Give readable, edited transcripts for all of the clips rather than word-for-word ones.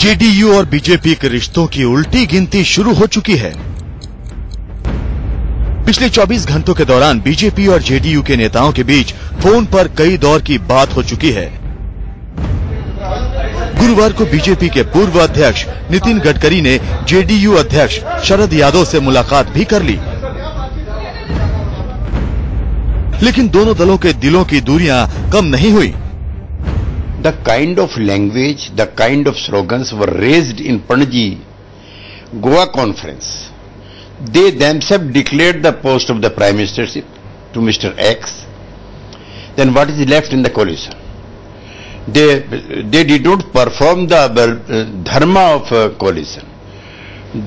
JDU और BJP के रिश्तों की उल्टी गिनती शुरू हो चुकी है। पिछले 24 घंटों के दौरान बीजेपी और जेडीयू के नेताओं के बीच फोन पर कई दौर की बात हो चुकी है। गुरुवार को बीजेपी के पूर्व अध्यक्ष नितिन गडकरी ने जेडीयू अध्यक्ष शरद यादव से मुलाकात भी कर ली, लेकिन दोनों दलों के दिलों की दूरियां कम नहीं हुई। The kind of language, the kind of slogans were raised in Panaji Goa conference. They themselves declared the post of the Prime Ministership to Mr. X. Then what is left in the coalition? They did not perform the dharma of coalition.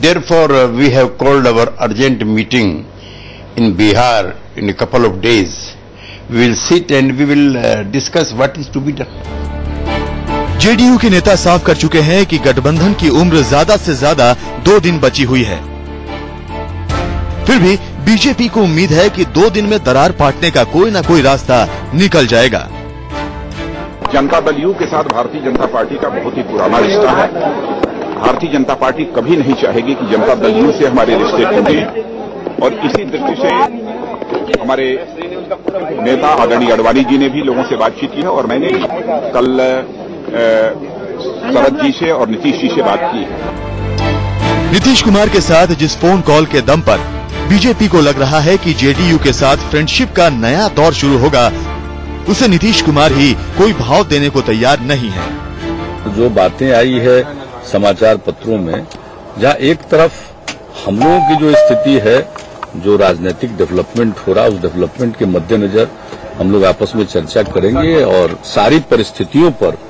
Therefore, we have called our urgent meeting in Bihar in a couple of days. We will sit and we will discuss what is to be done. JDU के नेता साफ कर चुके हैं कि गठबंधन की उम्र ज्यादा से ज्यादा 2 दिन बची हुई है। फिर भी बीजेपी को उम्मीद है कि 2 दिन में दरार पाटने का कोई न कोई रास्ता निकल जाएगा। जनता दल यू के साथ भारतीय जनता पार्टी का बहुत ही पुराना रिश्ता है। भारतीय जनता पार्टी कभी नहीं चाहेगी कि जनता दल यू से हमारे रिश्ते टूटे, और इसी दृष्टि से हमारे नेता आदरणीय अडवाणी जी ने भी लोगों से बातचीत की है, और मैंने कल शरद जी से और नीतीश जी से बात की है। नीतीश कुमार के साथ जिस फोन कॉल के दम पर बीजेपी को लग रहा है कि जेडीयू के साथ फ्रेंडशिप का नया दौर शुरू होगा, उसे नीतीश कुमार ही कोई भाव देने को तैयार नहीं है। जो बातें आई है समाचार पत्रों में, जहां एक तरफ हम लोगों की जो स्थिति है, जो राजनीतिक डेवलपमेंट हो रहा है, उस डेवलपमेंट के मद्देनजर हम लोग आपस में चर्चा करेंगे और सारी परिस्थितियों पर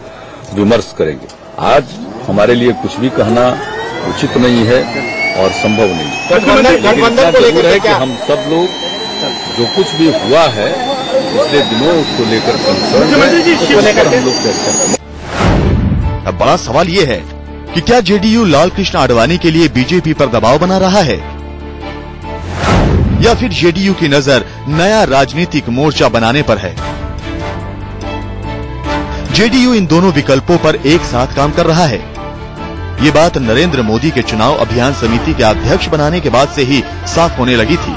विमर्श करेंगे। आज हमारे लिए कुछ भी कहना उचित नहीं है और संभव नहीं है। गठबंधन को लेकर है कि हम सब लोग जो कुछ भी हुआ है पिछले दिनों उसको लेकर कंसर्न हम लोग चर्चा करेंगे। अब बड़ा सवाल ये है कि क्या जेडीयू लाल कृष्ण आडवाणी के लिए बीजेपी पर दबाव बना रहा है, या फिर जेडीयू की नजर नया राजनीतिक मोर्चा बनाने पर है। जेडीयू इन दोनों विकल्पों पर एक साथ काम कर रहा है। ये बात नरेंद्र मोदी के चुनाव अभियान समिति के अध्यक्ष बनाने के बाद से ही साफ होने लगी थी।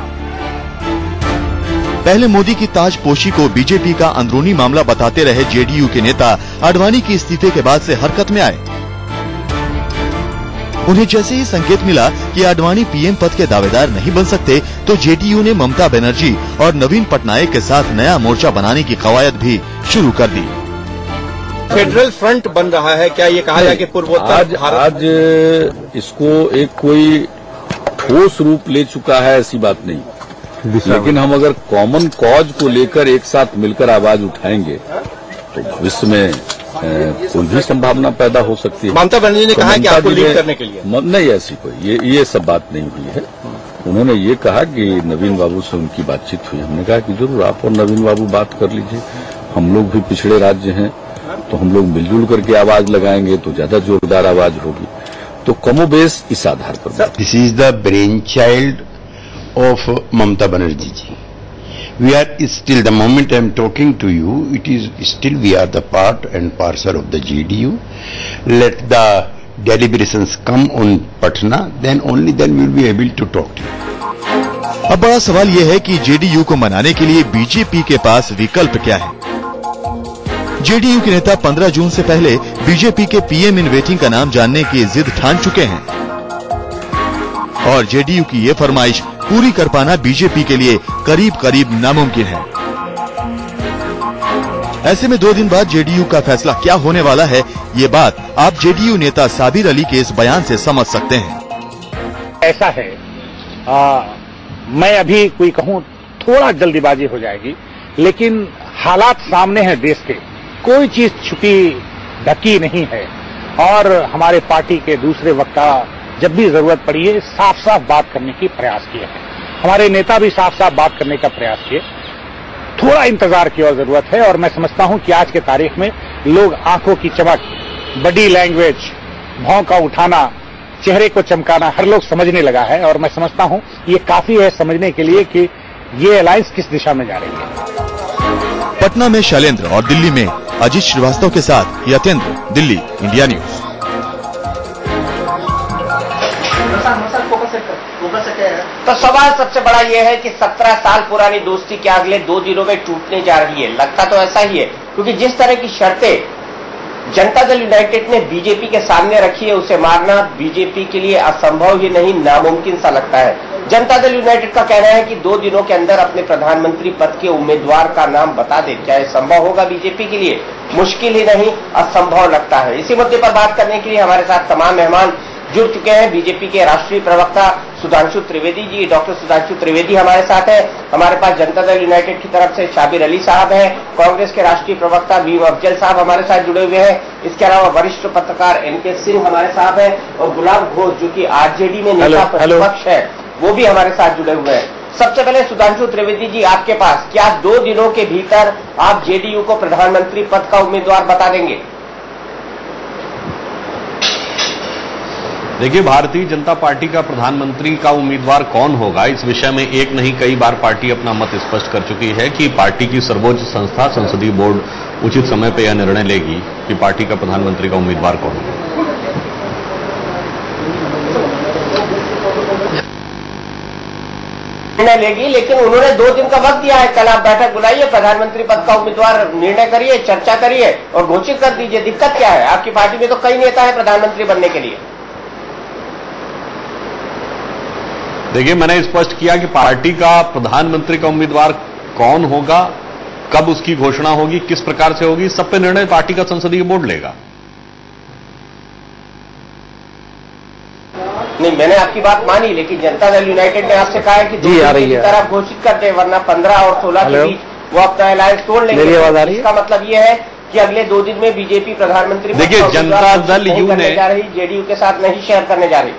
पहले मोदी की ताजपोशी को बीजेपी का अंदरूनी मामला बताते रहे जेडीयू के नेता आडवाणी की इस्तीफे के बाद से हरकत में आए। उन्हें जैसे ही संकेत मिला कि आडवाणी पीएम पद के दावेदार नहीं बन सकते, तो जेडीयू ने ममता बनर्जी और नवीन पटनायक के साथ नया मोर्चा बनाने की कवायद भी शुरू कर दी। फेडरल फ्रंट बन रहा है, क्या ये कहा जाए कि पूर्वोत्तर आज इसको एक कोई ठोस रूप ले चुका है, ऐसी बात नहीं, लेकिन हम अगर कॉमन कॉज को लेकर एक साथ मिलकर आवाज उठाएंगे तो भविष्य में कोई भी संभावना पैदा हो सकती है। ममता बनर्जी ने कहा कि आपको लीड करने के लिए नहीं, ऐसी कोई ये सब बात नहीं हुई है। उन्होंने ये कहा कि नवीन बाबू से उनकी बातचीत हुई। हमने कहा कि जरूर आप और नवीन बाबू बात कर लीजिए, हम लोग भी पिछड़े राज्य हैं तो हम लोग मिलजुल करके आवाज लगाएंगे तो ज्यादा जोरदार आवाज होगी। तो कमोबेश इस आधार पर this is the brain child of Mamata Banerjee ji. We are still, the moment I am talking to you, it is still we are the part and parcel of the JDU. Let the deliberations come on Patna, then only then we will be able to talk to you. अब बड़ा सवाल यह है कि JDU को मनाने के लिए बीजेपी के पास विकल्प क्या है। जेडीयू के नेता 15 जून से पहले बीजेपी के पीएम इन वेटिंग का नाम जानने की जिद ठान चुके हैं, और जेडीयू की ये फरमाइश पूरी कर पाना बीजेपी के लिए करीब करीब नामुमकिन है। ऐसे में 2 दिन बाद जेडीयू का फैसला क्या होने वाला है, ये बात आप जेडीयू नेता साबिर अली के इस बयान से समझ सकते हैं। ऐसा है, मैं अभी कोई कहूं थोड़ा जल्दीबाजी हो जाएगी, लेकिन हालात सामने हैं देश के, कोई चीज छुपी ढकी नहीं है, और हमारे पार्टी के दूसरे वक्ता जब भी जरूरत पड़ी है साफ साफ बात करने की प्रयास किए हैं। हमारे नेता भी साफ साफ बात करने का प्रयास किए। थोड़ा इंतजार की और जरूरत है, और मैं समझता हूं कि आज के तारीख में लोग आंखों की चमक, बॉडी लैंग्वेज, भौंका उठाना, चेहरे को चमकाना हर लोग समझने लगा है, और मैं समझता हूं ये काफी है समझने के लिए कि ये अलायंस किस दिशा में जा रही है। पटना में शैलेंद्र और दिल्ली में अजीत श्रीवास्तव के साथ यतेंद्र, दिल्ली, इंडिया न्यूज। तो सवाल सबसे बड़ा यह है कि 17 साल पुरानी दोस्ती क्या अगले 2 दिनों में टूटने जा रही है? लगता तो ऐसा ही है, क्योंकि जिस तरह की शर्तें जनता दल यूनाइटेड ने बीजेपी के सामने रखी है, उसे मारना बीजेपी के लिए असंभव ही नहीं, नामुमकिन सा लगता है। जनता दल यूनाइटेड का कहना है कि 2 दिनों के अंदर अपने प्रधानमंत्री पद के उम्मीदवार का नाम बता दे। क्या यह संभव होगा बीजेपी के लिए? मुश्किल ही नहीं, असंभव लगता है। इसी मुद्दे पर बात करने के लिए हमारे साथ तमाम मेहमान जुड़ चुके हैं। बीजेपी के राष्ट्रीय प्रवक्ता सुधांशु त्रिवेदी जी, डॉक्टर सुधांशु त्रिवेदी हमारे साथ है। हमारे पास जनता दल यूनाइटेड की तरफ से शाबिर अली साहब हैं। कांग्रेस के राष्ट्रीय प्रवक्ता वीम अफजल साहब हमारे साथ जुड़े हुए हैं। इसके अलावा वरिष्ठ पत्रकार एनके सिंह हमारे साथ हैं और गुलाब घोष जो कि आरजेडी में नेता प्रतिपक्ष है, वो भी हमारे साथ जुड़े हुए हैं। सबसे पहले सुधांशु त्रिवेदी जी, आपके पास क्या 2 दिनों के भीतर आप जेडीयू को प्रधानमंत्री पद का उम्मीदवार बता देंगे? देखिए, भारतीय जनता पार्टी का प्रधानमंत्री का उम्मीदवार कौन होगा, इस विषय में एक नहीं कई बार पार्टी अपना मत स्पष्ट कर चुकी है कि पार्टी की सर्वोच्च संस्था संसदीय बोर्ड उचित समय पर यह निर्णय लेगी कि पार्टी का प्रधानमंत्री का उम्मीदवार कौन होगा। निर्णय लेगी, लेकिन उन्होंने 2 दिन का वक्त दिया है। कल आप बैठक बुलाइए, प्रधानमंत्री पद का उम्मीदवार निर्णय करिए, चर्चा करिए और घोषित कर दीजिए। दिक्कत क्या है? आपकी पार्टी में तो कई नेता है प्रधानमंत्री बनने के लिए। देखिए, मैंने स्पष्ट किया कि पार्टी का प्रधानमंत्री का उम्मीदवार कौन होगा, कब उसकी घोषणा होगी, किस प्रकार से होगी, सब पे निर्णय पार्टी का संसदीय बोर्ड लेगा। नहीं, मैंने आपकी बात मानी, लेकिन जनता दल यूनाइटेड ने आपसे कहा है कि 2 दिन की तरफ घोषित कर दे, वरना 15 और 16 के बीच वो अपना अलायंस तोड़ लेंगे। इसका मतलब ये है कि अगले 2 दिन में बीजेपी प्रधानमंत्री देखिए, जनता दल यू ने जा रही, जेडीयू के साथ नहीं शेयर करने जा रही।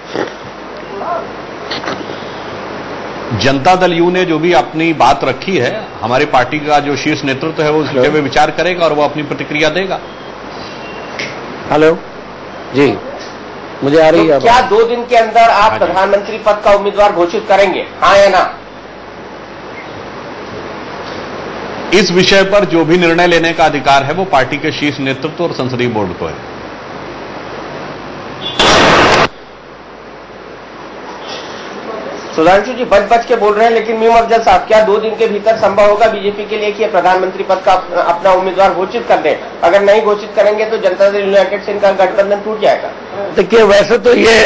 जनता दल यू ने जो भी अपनी बात रखी है, हमारी पार्टी का जो शीर्ष नेतृत्व है वो उस विषय में विचार करेगा और वो अपनी प्रतिक्रिया देगा। हेलो जी, मुझे आ रही है। क्या 2 दिन के अंदर आप प्रधानमंत्री पद का उम्मीदवार घोषित करेंगे, हाँ या ना? इस विषय पर जो भी निर्णय लेने का अधिकार है वो पार्टी के शीर्ष नेतृत्व और संसदीय बोर्ड को है। सुधांशु जी बच के बोल रहे हैं, लेकिन मीम अफजल साहब, क्या 2 दिन के भीतर संभव होगा बीजेपी के लिए कि प्रधानमंत्री पद का अपना उम्मीदवार घोषित कर दें? अगर नहीं घोषित करेंगे तो जनता दल यूनाइटेड से इनका गठबंधन टूट जाएगा। देखिए, वैसे तो ये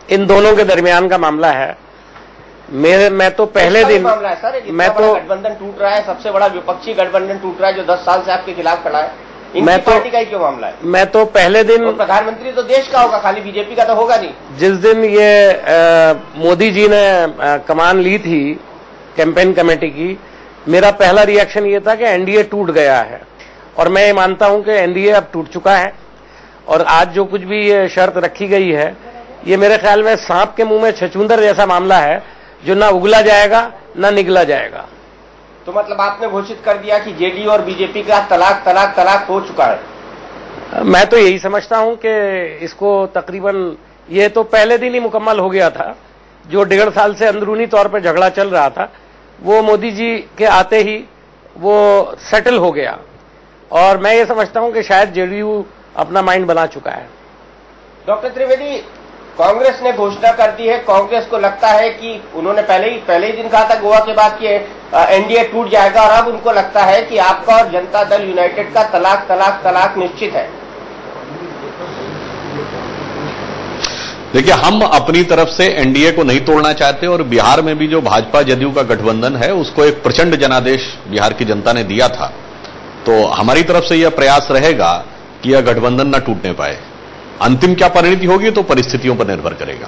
इन दोनों के दरमियान का मामला है। मैं तो पहले दिन मामला है सर, मैं तो गठबंधन टूट रहा है, सबसे बड़ा विपक्षी गठबंधन टूट रहा है जो 10 साल से आपके खिलाफ खड़ा है। इनकी पार्टी का ही क्यों मामला है? मैं तो पहले दिन तो प्रधानमंत्री तो देश का होगा, खाली बीजेपी का तो होगा नहीं। जिस दिन ये मोदी जी ने कमान ली थी कैंपेन कमेटी की, मेरा पहला रिएक्शन ये था कि एनडीए टूट गया है, और मैं ये मानता हूं कि एनडीए अब टूट चुका है। और आज जो कुछ भी ये शर्त रखी गई है, ये मेरे ख्याल में सांप के मुंह में छछूंदर जैसा मामला है, जो ना उगला जाएगा ना निगला जाएगा। तो मतलब आपने घोषित कर दिया कि जेडीयू और बीजेपी का तलाक हो चुका है? मैं तो यही समझता हूं कि इसको तकरीबन ये तो पहले दिन ही मुकम्मल हो गया था। जो 1.5 साल से अंदरूनी तौर पर झगड़ा चल रहा था, वो मोदी जी के आते ही वो सेटल हो गया, और मैं ये समझता हूं कि शायद जेडीयू अपना माइंड बना चुका है। डॉक्टर त्रिवेदी, कांग्रेस ने घोषणा कर दी है, कांग्रेस को लगता है कि उन्होंने पहले ही दिन कहा था गोवा के बाद कि एनडीए टूट जाएगा, और अब उनको लगता है कि आपका और जनता दल यूनाइटेड का तलाक निश्चित है। देखिए, हम अपनी तरफ से एनडीए को नहीं तोड़ना चाहते, और बिहार में भी जो भाजपा जदयू का गठबंधन है उसको एक प्रचंड जनादेश बिहार की जनता ने दिया था। तो हमारी तरफ से यह प्रयास रहेगा कि यह गठबंधन न टूटने पाए। अंतिम क्या परिणति होगी तो परिस्थितियों पर निर्भर करेगा।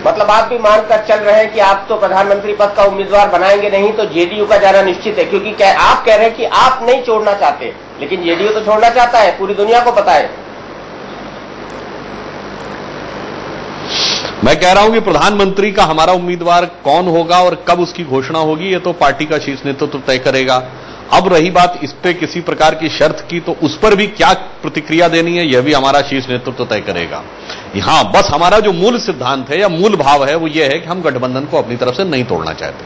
मतलब आप भी मानकर चल रहे हैं कि आप तो प्रधानमंत्री पद का उम्मीदवार बनाएंगे नहीं, तो जेडीयू का जाना निश्चित है, क्योंकि आप कह रहे हैं कि आप नहीं छोड़ना चाहते, लेकिन जेडीयू तो छोड़ना चाहता है, पूरी दुनिया को पता है। मैं कह रहा हूं कि प्रधानमंत्री का हमारा उम्मीदवार कौन होगा और कब उसकी घोषणा होगी, ये तो पार्टी का शीर्ष नेतृत्व तय करेगा। अब रही बात इस पे किसी प्रकार की शर्त की, तो उस पर भी क्या प्रतिक्रिया देनी है, यह भी हमारा शीर्ष नेतृत्व तय करेगा। यहां बस हमारा जो मूल सिद्धांत है या मूल भाव है वो ये है कि हम गठबंधन को अपनी तरफ से नहीं तोड़ना चाहते।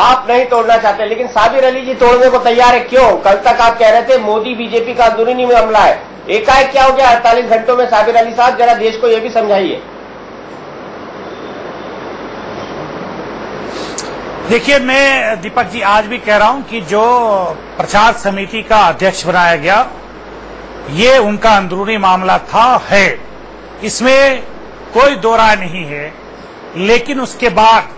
आप नहीं तोड़ना चाहते, लेकिन साबिर अली जी तोड़ने को तैयार है। क्यों? कल तक आप कह रहे थे मोदी बीजेपी का अंदरूनी मामला है, एकाएक क्या हो गया 48 घंटों में? साबिर अली साहब जरा देश को यह भी समझाइए। देखिए, मैं दीपक जी आज भी कह रहा हूं कि जो प्रचार समिति का अध्यक्ष बनाया गया ये उनका अंदरूनी मामला था, है, इसमें कोई दो राय नहीं है। लेकिन उसके बाद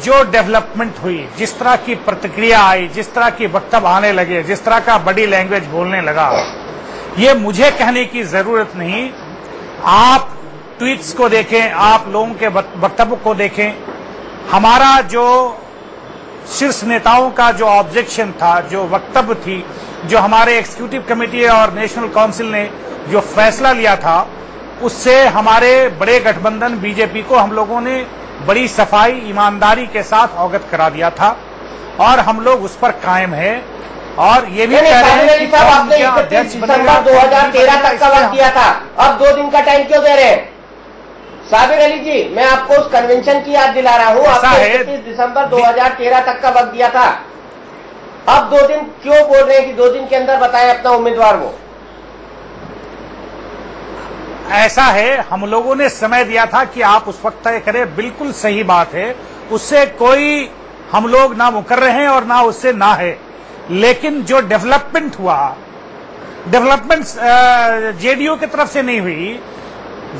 जो डेवलपमेंट हुई, जिस तरह की प्रतिक्रिया आई, जिस तरह की वक्तव्य आने लगे, जिस तरह का बॉडी लैंग्वेज बोलने लगा, ये मुझे कहने की जरूरत नहीं। आप ट्वीट्स को देखें, आप लोगों के वक्तव्य को देखें। हमारा जो शीर्ष नेताओं का जो ऑब्जेक्शन था, जो वक्तव्य थी, जो हमारे एग्जीक्यूटिव कमेटी और नेशनल काउंसिल ने जो फैसला लिया था, उससे हमारे बड़े गठबंधन बीजेपी को हम लोगों ने बड़ी सफाई ईमानदारी के साथ अवगत करा दिया था और हम लोग उस पर कायम है। और ये भी कह रहे हैं कि आपने 31 दिसंबर 2013 तक का वक्त दिया था, अब 2 दिन का टाइम क्यों दे रहे हैं? साबिर अली जी, मैं आपको उस कन्वेंशन की याद दिला रहा हूं। आपने 31 दिसंबर 2013 तक का वक्त दिया था, अब 2 दिन क्यों बोल रहे हैं कि 2 दिन के अंदर बताएं अपना उम्मीदवार? वो ऐसा है, हम लोगों ने समय दिया था कि आप उस वक्त तय करें, बिल्कुल सही बात है, उससे कोई हम लोग ना मुकर रहे हैं और ना उससे ना है। लेकिन जो डेवलपमेंट हुआ, डेवलपमेंट जेडीयू की तरफ से नहीं हुई।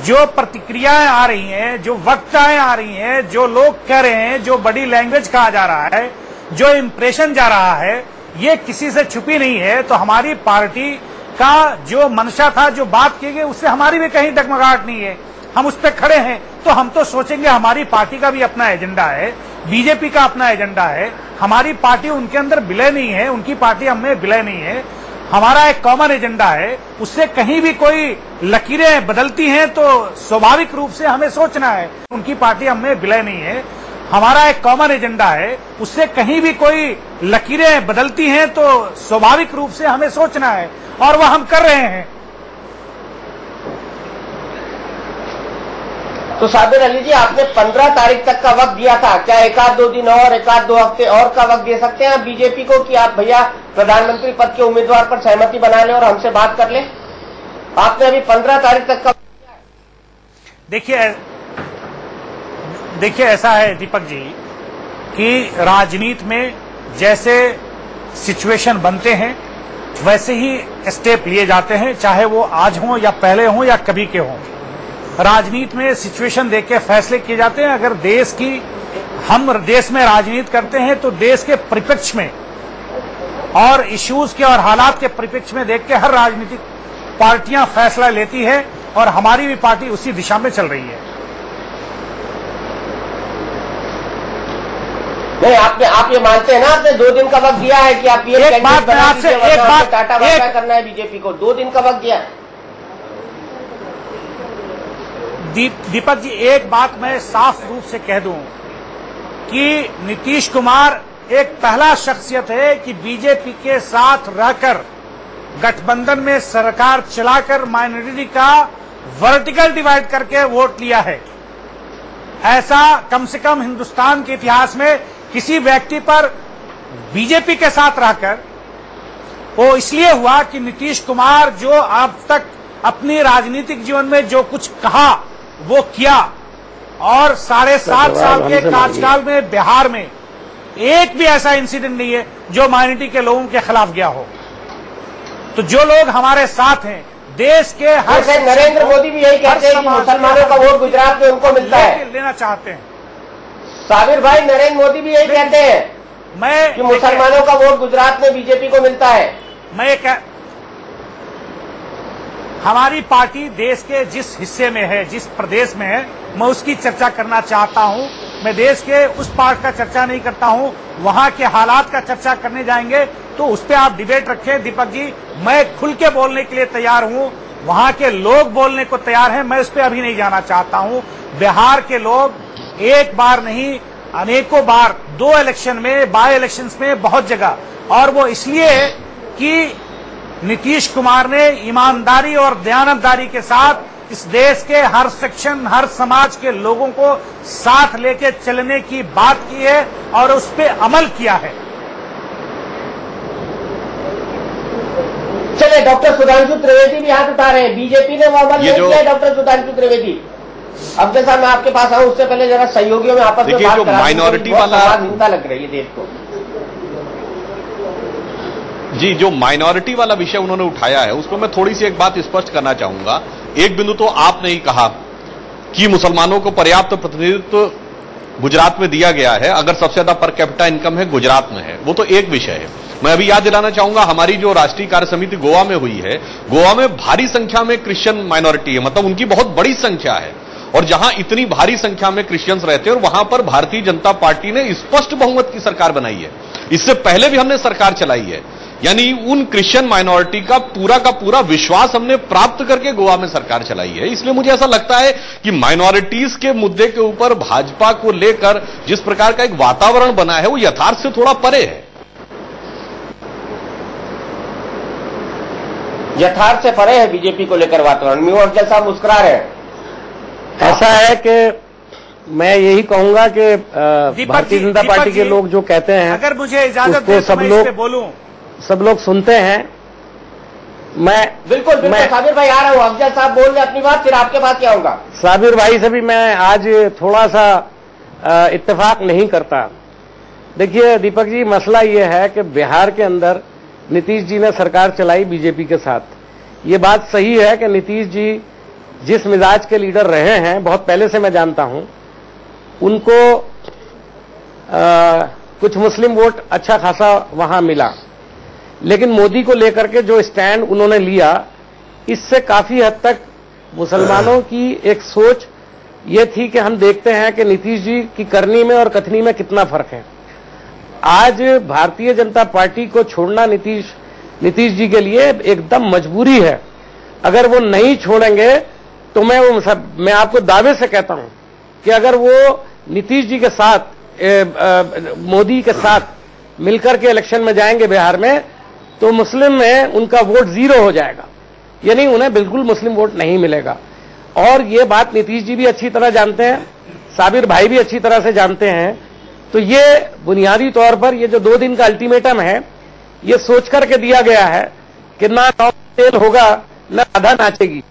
जो प्रतिक्रियाएं आ रही हैं, जो वक्ताएं आ रही हैं, जो लोग कह रहे हैं, जो बॉडी लैंग्वेज कहा जा रहा है, जो इंप्रेशन जा रहा है, ये किसी से छुपी नहीं है। तो हमारी पार्टी का जो मंशा था, जो बात की गई, उससे हमारी भी कहीं डगमगाहट नहीं है। हम उस पर खड़े हैं। तो हम तो सोचेंगे हमारी पार्टी का भी अपना एजेंडा है, बीजेपी का अपना एजेंडा है। हमारी पार्टी उनके अंदर विलय नहीं है, उनकी पार्टी हमें विलय नहीं है। हमारा एक कॉमन एजेंडा है, उससे कहीं भी कोई लकीरें बदलती हैं तो स्वाभाविक रूप से हमें सोचना है। उनकी पार्टी हमें विलय नहीं है, हमारा एक कॉमन एजेंडा है, उससे कहीं भी कोई लकीरें बदलती हैं तो स्वाभाविक रूप से हमें सोचना है, और वह हम कर रहे हैं। तो साबिर अली जी, आपने 15 तारीख तक का वक्त दिया था, क्या 1-2 दिन और 1-2 हफ्ते और का वक्त दे सकते हैं आप बीजेपी को कि आप भैया प्रधानमंत्री पद के उम्मीदवार पर सहमति बना लें और हमसे बात कर लें? आपने अभी 15 तारीख तक का। देखिए ऐसा है दीपक जी कि राजनीति में जैसे सिचुएशन बनते हैं वैसे ही स्टेप लिए जाते हैं, चाहे वो आज हो या पहले हो या कभी के हों। राजनीति में सिचुएशन देख के फैसले किए जाते हैं। अगर हम देश में राजनीति करते हैं तो देश के परिप्रेक्ष्य में और इश्यूज के और हालात के परिप्रेक्ष्य में देख के हर राजनीतिक पार्टियां फैसला लेती है और हमारी भी पार्टी उसी दिशा में चल रही है। नहीं, आप ये मानते हैं ना, आपने 2 दिन का वक्त दिया है कि आप ये एक बात टाटा वाटा करना है बीजेपी को, 2 दिन का वक्त दिया है। दीपक जी, एक बात मैं साफ रूप से कह दूं कि नीतीश कुमार एक पहला शख्सियत है कि बीजेपी के साथ रहकर गठबंधन में सरकार चलाकर माइनॉरिटी का वर्टिकल डिवाइड करके वोट लिया है। ऐसा कम से कम हिंदुस्तान के इतिहास में किसी व्यक्ति पर बीजेपी के साथ रहकर वो इसलिए हुआ कि नीतीश कुमार जो अब तक अपनी राजनीतिक जीवन में जो कुछ कहा वो किया, और 7.5 साल के कार्यकाल में बिहार में एक भी ऐसा इंसिडेंट नहीं है जो माइनॉरिटी के लोगों के खिलाफ गया हो। तो जो लोग हमारे साथ हैं देश के हर, नरेंद्र मोदी भी यही कहते हैं कि मुसलमानों का वोट गुजरात में उनको मिलता है, लेना चाहते हैं। साबिर भाई, नरेंद्र मोदी भी यही कहते हैं कि मुसलमानों का वोट गुजरात में बीजेपी को मिलता है। हमारी पार्टी देश के जिस हिस्से में है, जिस प्रदेश में है, मैं उसकी चर्चा करना चाहता हूं। मैं देश के उस पार्ट का चर्चा नहीं करता हूं। वहां के हालात का चर्चा करने जाएंगे तो उस पर आप डिबेट रखें दीपक जी, मैं खुल के बोलने के लिए तैयार हूं। वहां के लोग बोलने को तैयार हैं, मैं उस पर अभी नहीं जाना चाहता हूं। बिहार के लोग एक बार नहीं अनेकों बार 2 इलेक्शन में, बाय इलेक्शंस में, बहुत जगह, और वो इसलिए कि नीतीश कुमार ने ईमानदारी और दयानतदारी के साथ इस देश के हर सेक्शन, हर समाज के लोगों को साथ लेके चलने की बात की है और उस पे अमल किया है। चले, डॉक्टर सुधांशु त्रिवेदी भी हाथ उठा रहे हैं। बीजेपी ने वो अमल नहीं किया है। डॉक्टर सुधांशु त्रिवेदी, अब साहब मैं आपके पास आऊं उससे पहले जरा सहयोगियों में आपस में बात करा। माइनॉरिटी वाला चिंता लग रही है देश को। जी, जो माइनॉरिटी वाला विषय उन्होंने उठाया है उसको मैं थोड़ी सी एक बात स्पष्ट करना चाहूंगा। एक बिंदु तो आपने ही कहा कि मुसलमानों को पर्याप्त प्रतिनिधित्व गुजरात में दिया गया है, अगर सबसे ज्यादा पर कैपिटा इनकम है गुजरात में है, वो तो एक विषय है। मैं अभी याद दिलाना चाहूंगा, हमारी जो राष्ट्रीय कार्य समिति गोवा में हुई है, गोवा में भारी संख्या में क्रिश्चियन माइनॉरिटी है, मतलब उनकी बहुत बड़ी संख्या है। और जहां इतनी भारी संख्या में क्रिश्चियंस रहते हैं और वहां पर भारतीय जनता पार्टी ने स्पष्ट बहुमत की सरकार बनाई है। इससे पहले भी हमने सरकार चलाई है, यानी उन क्रिश्चियन माइनॉरिटी का पूरा विश्वास हमने प्राप्त करके गोवा में सरकार चलाई है। इसलिए मुझे ऐसा लगता है कि माइनॉरिटीज के मुद्दे के ऊपर भाजपा को लेकर जिस प्रकार का एक वातावरण बना है वो यथार्थ से थोड़ा परे है। यथार्थ से परे है बीजेपी को लेकर वातावरण। म्यू अफजल साहब मुस्कुरा रहे हैं। ऐसा है कि मैं यही कहूंगा कि भारतीय जनता पार्टी के लोग जो कहते हैं, अगर मुझे इजाजत दें तो मैं इस पे बोलूं। सब लोग सुनते हैं। मैं बिल्कुल साबिर भाई आ रहा हूं। अफजल साहब बोल रहे अपनी बात, फिर आपके पास क्या होगा। साबिर भाई से भी मैं आज थोड़ा सा इत्तेफाक नहीं करता। देखिए दीपक जी, मसला ये है कि बिहार के अंदर नीतीश जी ने सरकार चलाई बीजेपी के साथ। ये बात सही है कि नीतीश जी जिस मिजाज के लीडर रहे हैं, बहुत पहले से मैं जानता हूं, उनको कुछ मुस्लिम वोट अच्छा खासा वहां मिला, लेकिन मोदी को लेकर के जो स्टैंड उन्होंने लिया, इससे काफी हद तक मुसलमानों की एक सोच ये थी कि हम देखते हैं कि नीतीश जी की करनी में और कथनी में कितना फर्क है। आज भारतीय जनता पार्टी को छोड़ना नीतीश जी के लिए एकदम मजबूरी है। अगर वो नहीं छोड़ेंगे तो मैं आपको दावे से कहता हूं कि अगर वो नीतीश जी के साथ मोदी के साथ मिलकर के इलेक्शन में जाएंगे बिहार में, तो मुस्लिम में उनका वोट 0 हो जाएगा, यानी उन्हें बिल्कुल मुस्लिम वोट नहीं मिलेगा। और ये बात नीतीश जी भी अच्छी तरह जानते हैं, साबिर भाई भी अच्छी तरह से जानते हैं। तो ये बुनियादी तौर पर ये जो 2 दिन का अल्टीमेटम है, ये सोच करके दिया गया है कि ना तेल होगा ना राधा नाचेगी।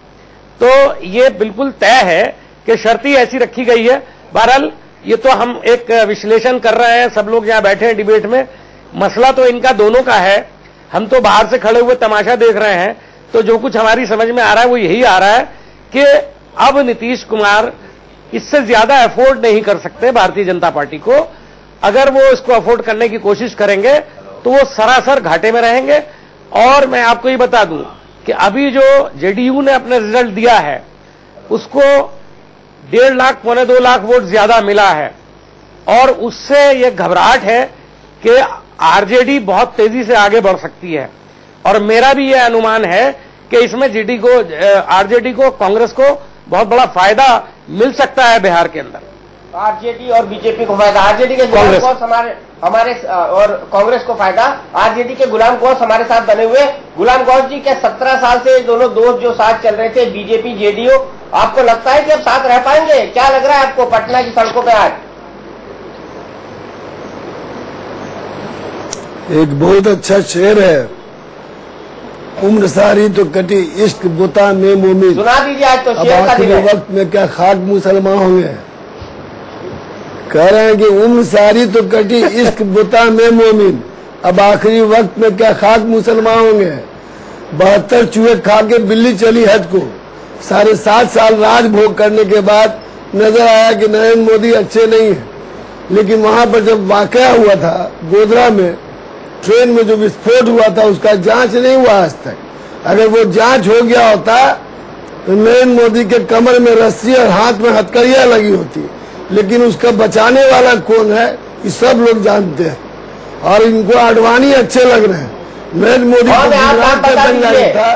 तो ये बिल्कुल तय है कि शर्त ही ऐसी रखी गई है। बहरहाल ये तो हम एक विश्लेषण कर रहे हैं, सब लोग यहां बैठे हैं डिबेट में, मसला तो इनका दोनों का है। हम तो बाहर से खड़े हुए तमाशा देख रहे हैं। तो जो कुछ हमारी समझ में आ रहा है वो यही आ रहा है कि अब नीतीश कुमार इससे ज्यादा अफोर्ड नहीं कर सकते भारतीय जनता पार्टी को। अगर वो इसको अफोर्ड करने की कोशिश करेंगे तो वो सरासर घाटे में रहेंगे। और मैं आपको ये बता दूं कि अभी जो जेडीयू ने अपने रिजल्ट दिया है उसको 1.5 लाख पौने 2 लाख वोट ज्यादा मिला है, और उससे ये घबराहट है कि आरजेडी बहुत तेजी से आगे बढ़ सकती है। और मेरा भी यह अनुमान है कि इसमें आरजेडी को, कांग्रेस को बहुत बड़ा फायदा मिल सकता है बिहार के अंदर। आरजेडी और बीजेपी को फायदा, आरजेडी के गुलाम कौश हमारे और कांग्रेस को फायदा। आरजेडी के गुलाम कौश हमारे साथ बने हुए। गुलाम कौश जी, क्या 17 साल से दोनों दोस्त जो साथ चल रहे थे बीजेपी जेडीयू, आपको लगता है कि अब साथ रह पाएंगे? क्या लग रहा है आपको पटना की सड़कों पे आज? एक बहुत अच्छा शेर है, उम्र सारी तो कटी इश्क बुता में मोमिन, सुना दीजिए आज तो शेर का दिन है। वक्त में क्या खाक मुसलमान होंगे। कह रहे हैं कि उम्र सारी तो कटी इश्क बुता में मोमिन, अब आखिरी वक्त में क्या खाक मुसलमान होंगे। 72 चूहे खा के बिल्ली चली हज को। 7.5 साल राज भोग करने के बाद नजर आया कि नरेंद्र मोदी अच्छे नहीं है। लेकिन वहां पर जब वाकया हुआ था गोधरा में, ट्रेन में जो विस्फोट हुआ था, उसका जांच नहीं हुआ आज तक। अगर वो जांच हो गया होता तो नरेंद्र मोदी के कमर में रस्सी और हाथ में हथकड़ियां लगी होती। लेकिन उसका बचाने वाला कौन है ये सब लोग जानते हैं, और इनको अडवाणी अच्छे लग रहे हैं। नरेंद्र मोदी को गुजरात का दंगा था,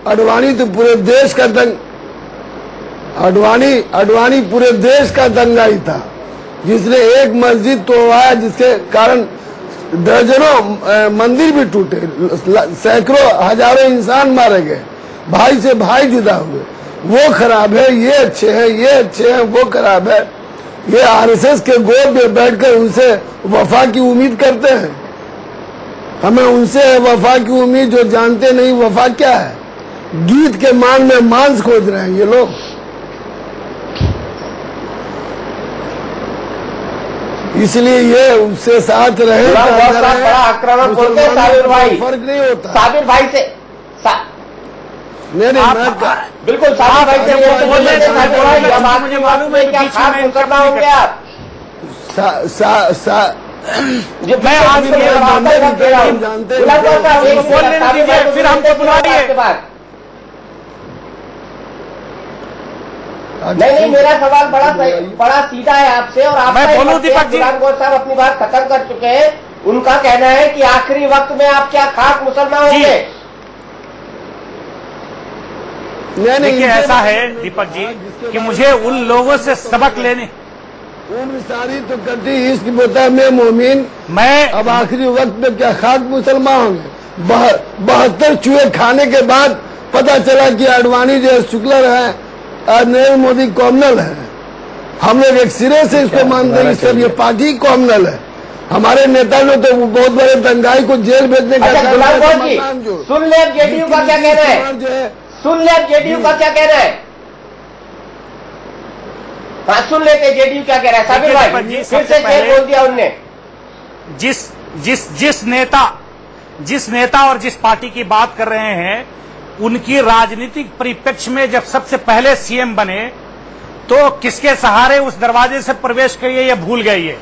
अडवाणी तो पूरे देश का अडवाणी पूरे देश का दंगा ही था, जिसने एक मस्जिद तोड़वाया, जिसके कारण दर्जनों मंदिर भी टूटे, सैकड़ों हजारों इंसान मारे गए, भाई से भाई जुदा हुए। वो खराब है, ये अच्छे हैं, ये अच्छे हैं, वो खराब है। ये आरएसएस के गोद में बैठकर उनसे वफा की उम्मीद करते हैं। हमें उनसे है वफा की उम्मीद जो जानते नहीं वफा क्या है। गीत के मान में मांस खोज रहे हैं ये लोग। इसलिए ये उससे साथ रहे। बड़ा आक्रामक बोलते हैं साबिर भाई, फर्क नहीं होता। साबिर भाई से नहीं बिल्कुल साबिर भाई से बोलने से साबिर भाई अब आप मुझे मालूम है क्या खास मुकदमा होंगे आप। मैं आज जानते फिर हमको बुलाइए। नहीं, मेरा सवाल बड़ा सीधा है आपसे और आप गुलाम गौर साहब अपनी बात खत्म कर चुके हैं। उनका कहना है कि आखिरी वक्त में आप क्या खास मुसलमान होंगे। देखिए ऐसा है दीपक जी कि मुझे उन लोगों से सबक लेने उम्र सारी तो कटी इश्क बता मैं मोमिन, मैं अब आखिरी वक्त में क्या खाक मुसलमान होंगे। 72 चूहे खाने के बाद पता चला कि आडवाणी जो शुक्लर है और नरेंद्र मोदी कॉमनल है। हम लोग एक सिरे से इसको मानते हैं सर ये पार्टी कॉमनल है। हमारे नेता लोग तो बहुत बड़े दंगाई को जेल भेजने का सुन ले जेडीयू का क्या कहना है, जो है सुन ले जेडीयू का क्या कहना है। हाँ सुन लेते जेडीयू क्या कह रहा है साबिर भाई, फिर से बोल दिया उनने। जिस नेता और जिस पार्टी की बात कर रहे हैं उनकी राजनीतिक परिप्रेक्ष्य में जब सबसे पहले सीएम बने तो किसके सहारे उस दरवाजे से प्रवेश किए ये भूल गए। ये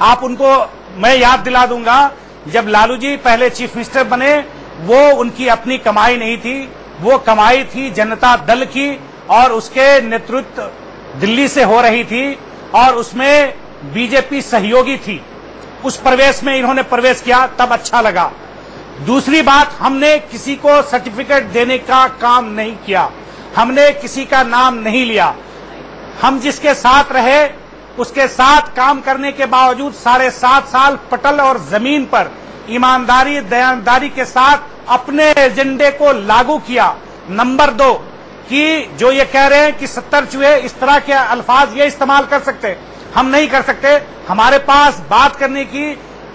आप उनको मैं याद दिला दूंगा, जब लालू जी पहले चीफ मिनिस्टर बने वो उनकी अपनी कमाई नहीं थी, वो कमाई थी जनता दल की और उसके नेतृत्व दिल्ली से हो रही थी और उसमें बीजेपी सहयोगी थी। उस प्रवेश में इन्होंने प्रवेश किया तब अच्छा लगा। दूसरी बात, हमने किसी को सर्टिफिकेट देने का काम नहीं किया, हमने किसी का नाम नहीं लिया। हम जिसके साथ रहे उसके साथ काम करने के बावजूद 7.5 साल पटल और जमीन पर ईमानदारी दयानदारी के साथ अपने एजेंडे को लागू किया। नंबर 2 कि जो ये कह रहे हैं कि 70 चूहे इस तरह के अल्फाज ये इस्तेमाल कर सकते, हम नहीं कर सकते। हमारे पास बात करने की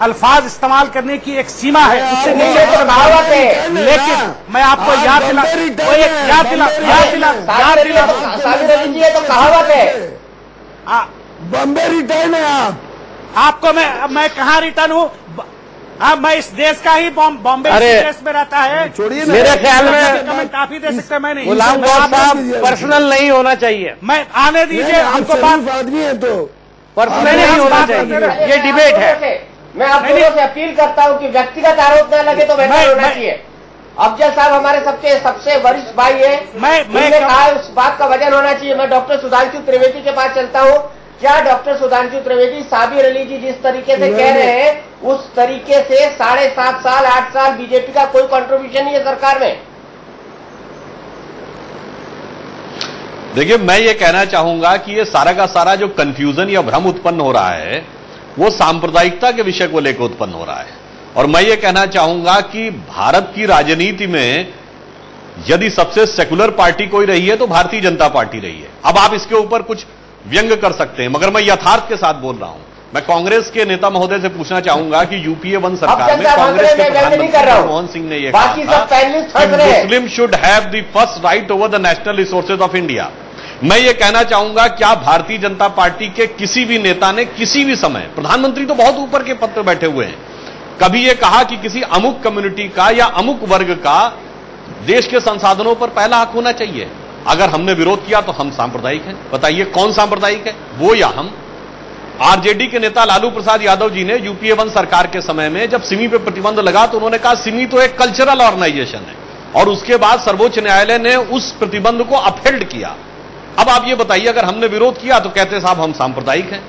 अल्फाज इस्तेमाल करने की एक सीमा है, उससे नीचे तो कहावत है। लेकिन मैं आपको याद दिला साबिर अली जी ये तो कहावत है। बॉम्बे रिटर्न है आपको मैं कहाँ रिटर्न हूँ। अब मैं इस देश का ही बॉम्बे देश में रहता है। मेरे ख्याल में काफी दे सकते मैं नहीं। गुलाम गौर साहब पर्सनल नहीं होना चाहिए। मैं आने दीजिए हमको बात आदमी है तो पर्सनल नहीं होना चाहिए, ये डिबेट है। मैं आप लोगों से अपील करता हूं कि व्यक्तिगत आरोप न लगे तो बेहतर होना चाहिए। अफजल साहब हमारे सबसे वरिष्ठ भाई है, मैंने कहा उस बात का वजन होना चाहिए। मैं डॉक्टर सुधांशु त्रिवेदी के पास चलता हूं। क्या डॉक्टर सुधांशु त्रिवेदी साबिर अली जी जिस तरीके से कह रहे हैं उस तरीके से 7.5 साल 8 साल बीजेपी का कोई कंट्रीब्यूशन नहीं है सरकार में? देखिए मैं ये कहना चाहूंगा कि ये सारा का सारा जो कंफ्यूजन या भ्रम उत्पन्न हो रहा है वो सांप्रदायिकता के विषय को लेकर उत्पन्न हो रहा है। और मैं ये कहना चाहूंगा कि भारत की राजनीति में यदि सबसे सेकुलर पार्टी कोई रही है तो भारतीय जनता पार्टी रही है। अब आप इसके ऊपर कुछ व्यंग कर सकते हैं मगर मैं यथार्थ के साथ बोल रहा हूं। मैं कांग्रेस के नेता महोदय से पूछना चाहूंगा कि यूपीए 1 सरकार में कांग्रेस के प्रधानमंत्री मनमोहन सिंह ने यह कहा था कि मुस्लिम should have the first right over the national resources of India. मैं ये कहना चाहूंगा क्या भारतीय जनता पार्टी के किसी भी नेता ने किसी भी समय, प्रधानमंत्री तो बहुत ऊपर के पद पर बैठे हुए हैं, कभी यह कहा कि किसी अमुक कम्युनिटी का या अमुक वर्ग का देश के संसाधनों पर पहला हक होना चाहिए? अगर हमने विरोध किया तो हम सांप्रदायिक हैं। बताइए कौन सांप्रदायिक है, वो या हम? आरजेडी के नेता लालू प्रसाद यादव जी ने यूपीए 1 सरकार के समय में जब सिमी पे प्रतिबंध लगा तो उन्होंने कहा सिमी तो एक कल्चरल ऑर्गेनाइजेशन है, और उसके बाद सर्वोच्च न्यायालय ने उस प्रतिबंध को अपहेल्ड किया। अब आप ये बताइए अगर हमने विरोध किया तो कहते साहब हम सांप्रदायिक हैं।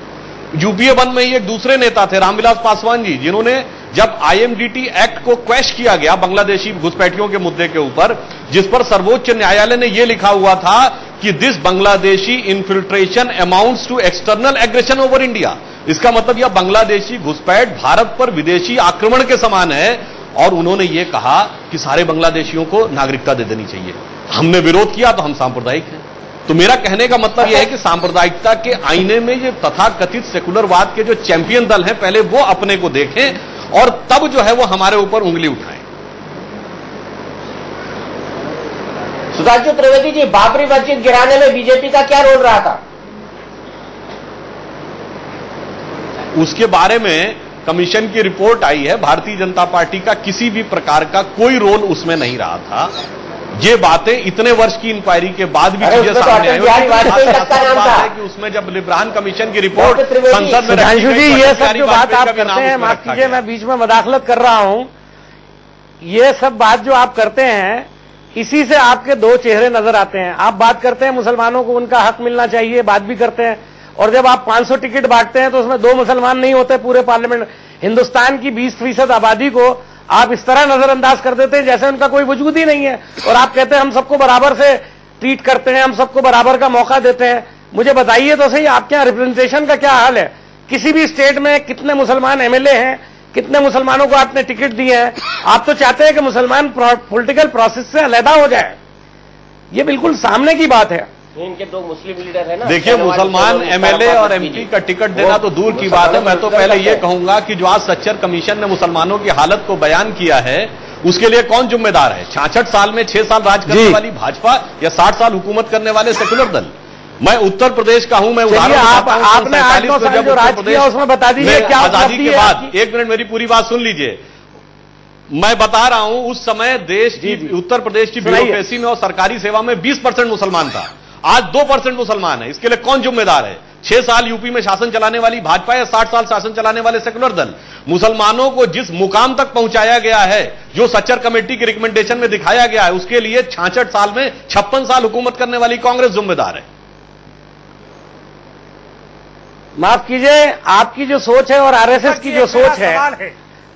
यूपीए 1 में ही एक दूसरे नेता थे रामविलास पासवान जी, जिन्होंने जब आईएमडीटी एक्ट को क्वैश किया गया बांग्लादेशी घुसपैठियों के मुद्दे के ऊपर, जिस पर सर्वोच्च न्यायालय ने यह लिखा हुआ था कि this Bangladeshi infiltration amounts to external aggression over India. इसका मतलब यह बांग्लादेशी घुसपैठ भारत पर विदेशी आक्रमण के समान है, और उन्होंने यह कहा कि सारे बांग्लादेशियों को नागरिकता दे देनी चाहिए। हमने विरोध किया तो हम सांप्रदायिक हैं। तो मेरा कहने का मतलब यह है कि सांप्रदायिकता के आईने में ये तथाकथित सेकुलरवाद के जो चैंपियन दल हैं, पहले वो अपने को देखें और तब जो है वो हमारे ऊपर उंगली उठाएं। सुधांशु त्रिवेदी जी, बाबरी मस्जिद गिराने में बीजेपी का क्या रोल रहा था? उसके बारे में कमीशन की रिपोर्ट आई है। भारतीय जनता पार्टी का किसी भी प्रकार का कोई रोल उसमें नहीं रहा था। ये बातें इतने वर्ष की इंक्वायरी के बाद भी चीजें सामने आई है कि उसमें जब लिब्रान कमीशन की रिपोर्ट संसद में सुधांशु जी, ये सब जो बात आप करते हैं, माफ कीजिए मैं बीच में मदाखलत कर रहा हूं, ये सब बात जो आप करते हैं इसी से आपके दो चेहरे नजर आते हैं। आप बात करते हैं मुसलमानों को उनका हक मिलना चाहिए, बात भी करते हैं, और जब आप 500 टिकट बांटते हैं तो उसमें 2 मुसलमान नहीं होते पूरे पार्लियामेंट। हिंदुस्तान की 20% आबादी को आप इस तरह नजरअंदाज कर देते हैं जैसे उनका कोई वजूद ही नहीं है, और आप कहते हैं हम सबको बराबर से ट्रीट करते हैं, हम सबको बराबर का मौका देते हैं। मुझे बताइए तो सही, आपके यहाँ रिप्रेजेंटेशन का क्या हाल है? किसी भी स्टेट में कितने मुसलमान एमएलए हैं, कितने मुसलमानों को आपने टिकट दिए हैं? आप तो चाहते हैं कि मुसलमान पॉलिटिकल प्रोसेस से अलहदा हो जाए। ये बिल्कुल सामने की बात है। इनके 2 मुस्लिम लीडर है ना। देखिए, मुसलमान एमएलए और एमपी का टिकट देना तो दूर की बात है। मैं तो पहले ये कहूंगा कि जो आज सच्चर कमीशन ने मुसलमानों की हालत को बयान किया है, उसके लिए कौन जिम्मेदार है? 66 साल में 6 साल राज करने वाली भाजपा या 60 साल हुकूमत करने वाले सेकुलर दल? मैं उत्तर प्रदेश का हूं, मैं उदाहरण आपने 8-9 साल जो राज किया उसमें बता दीजिए क्या आजादी के बाद। 1 मिनट मेरी पूरी बात सुन लीजिए। मैं बता रहा हूं, उस समय देश की उत्तर प्रदेश की ब्यूरोक्रेसी में और सरकारी सेवा में 20% मुसलमान था, आज 2% मुसलमान है। इसके लिए कौन जिम्मेदार है? 6 साल यूपी में शासन चलाने वाली भाजपा या 60 साल शासन चलाने वाले सेकुलर दल? मुसलमानों को जिस मुकाम तक पहुंचाया गया है, जो सच्चर कमेटी की रिकमेंडेशन में दिखाया गया है, उसके लिए 66 साल में 56 साल हुकूमत करने वाली कांग्रेस जिम्मेदार है। माफ कीजिए, आपकी जो सोच है और आरएसएस की जो सोच है,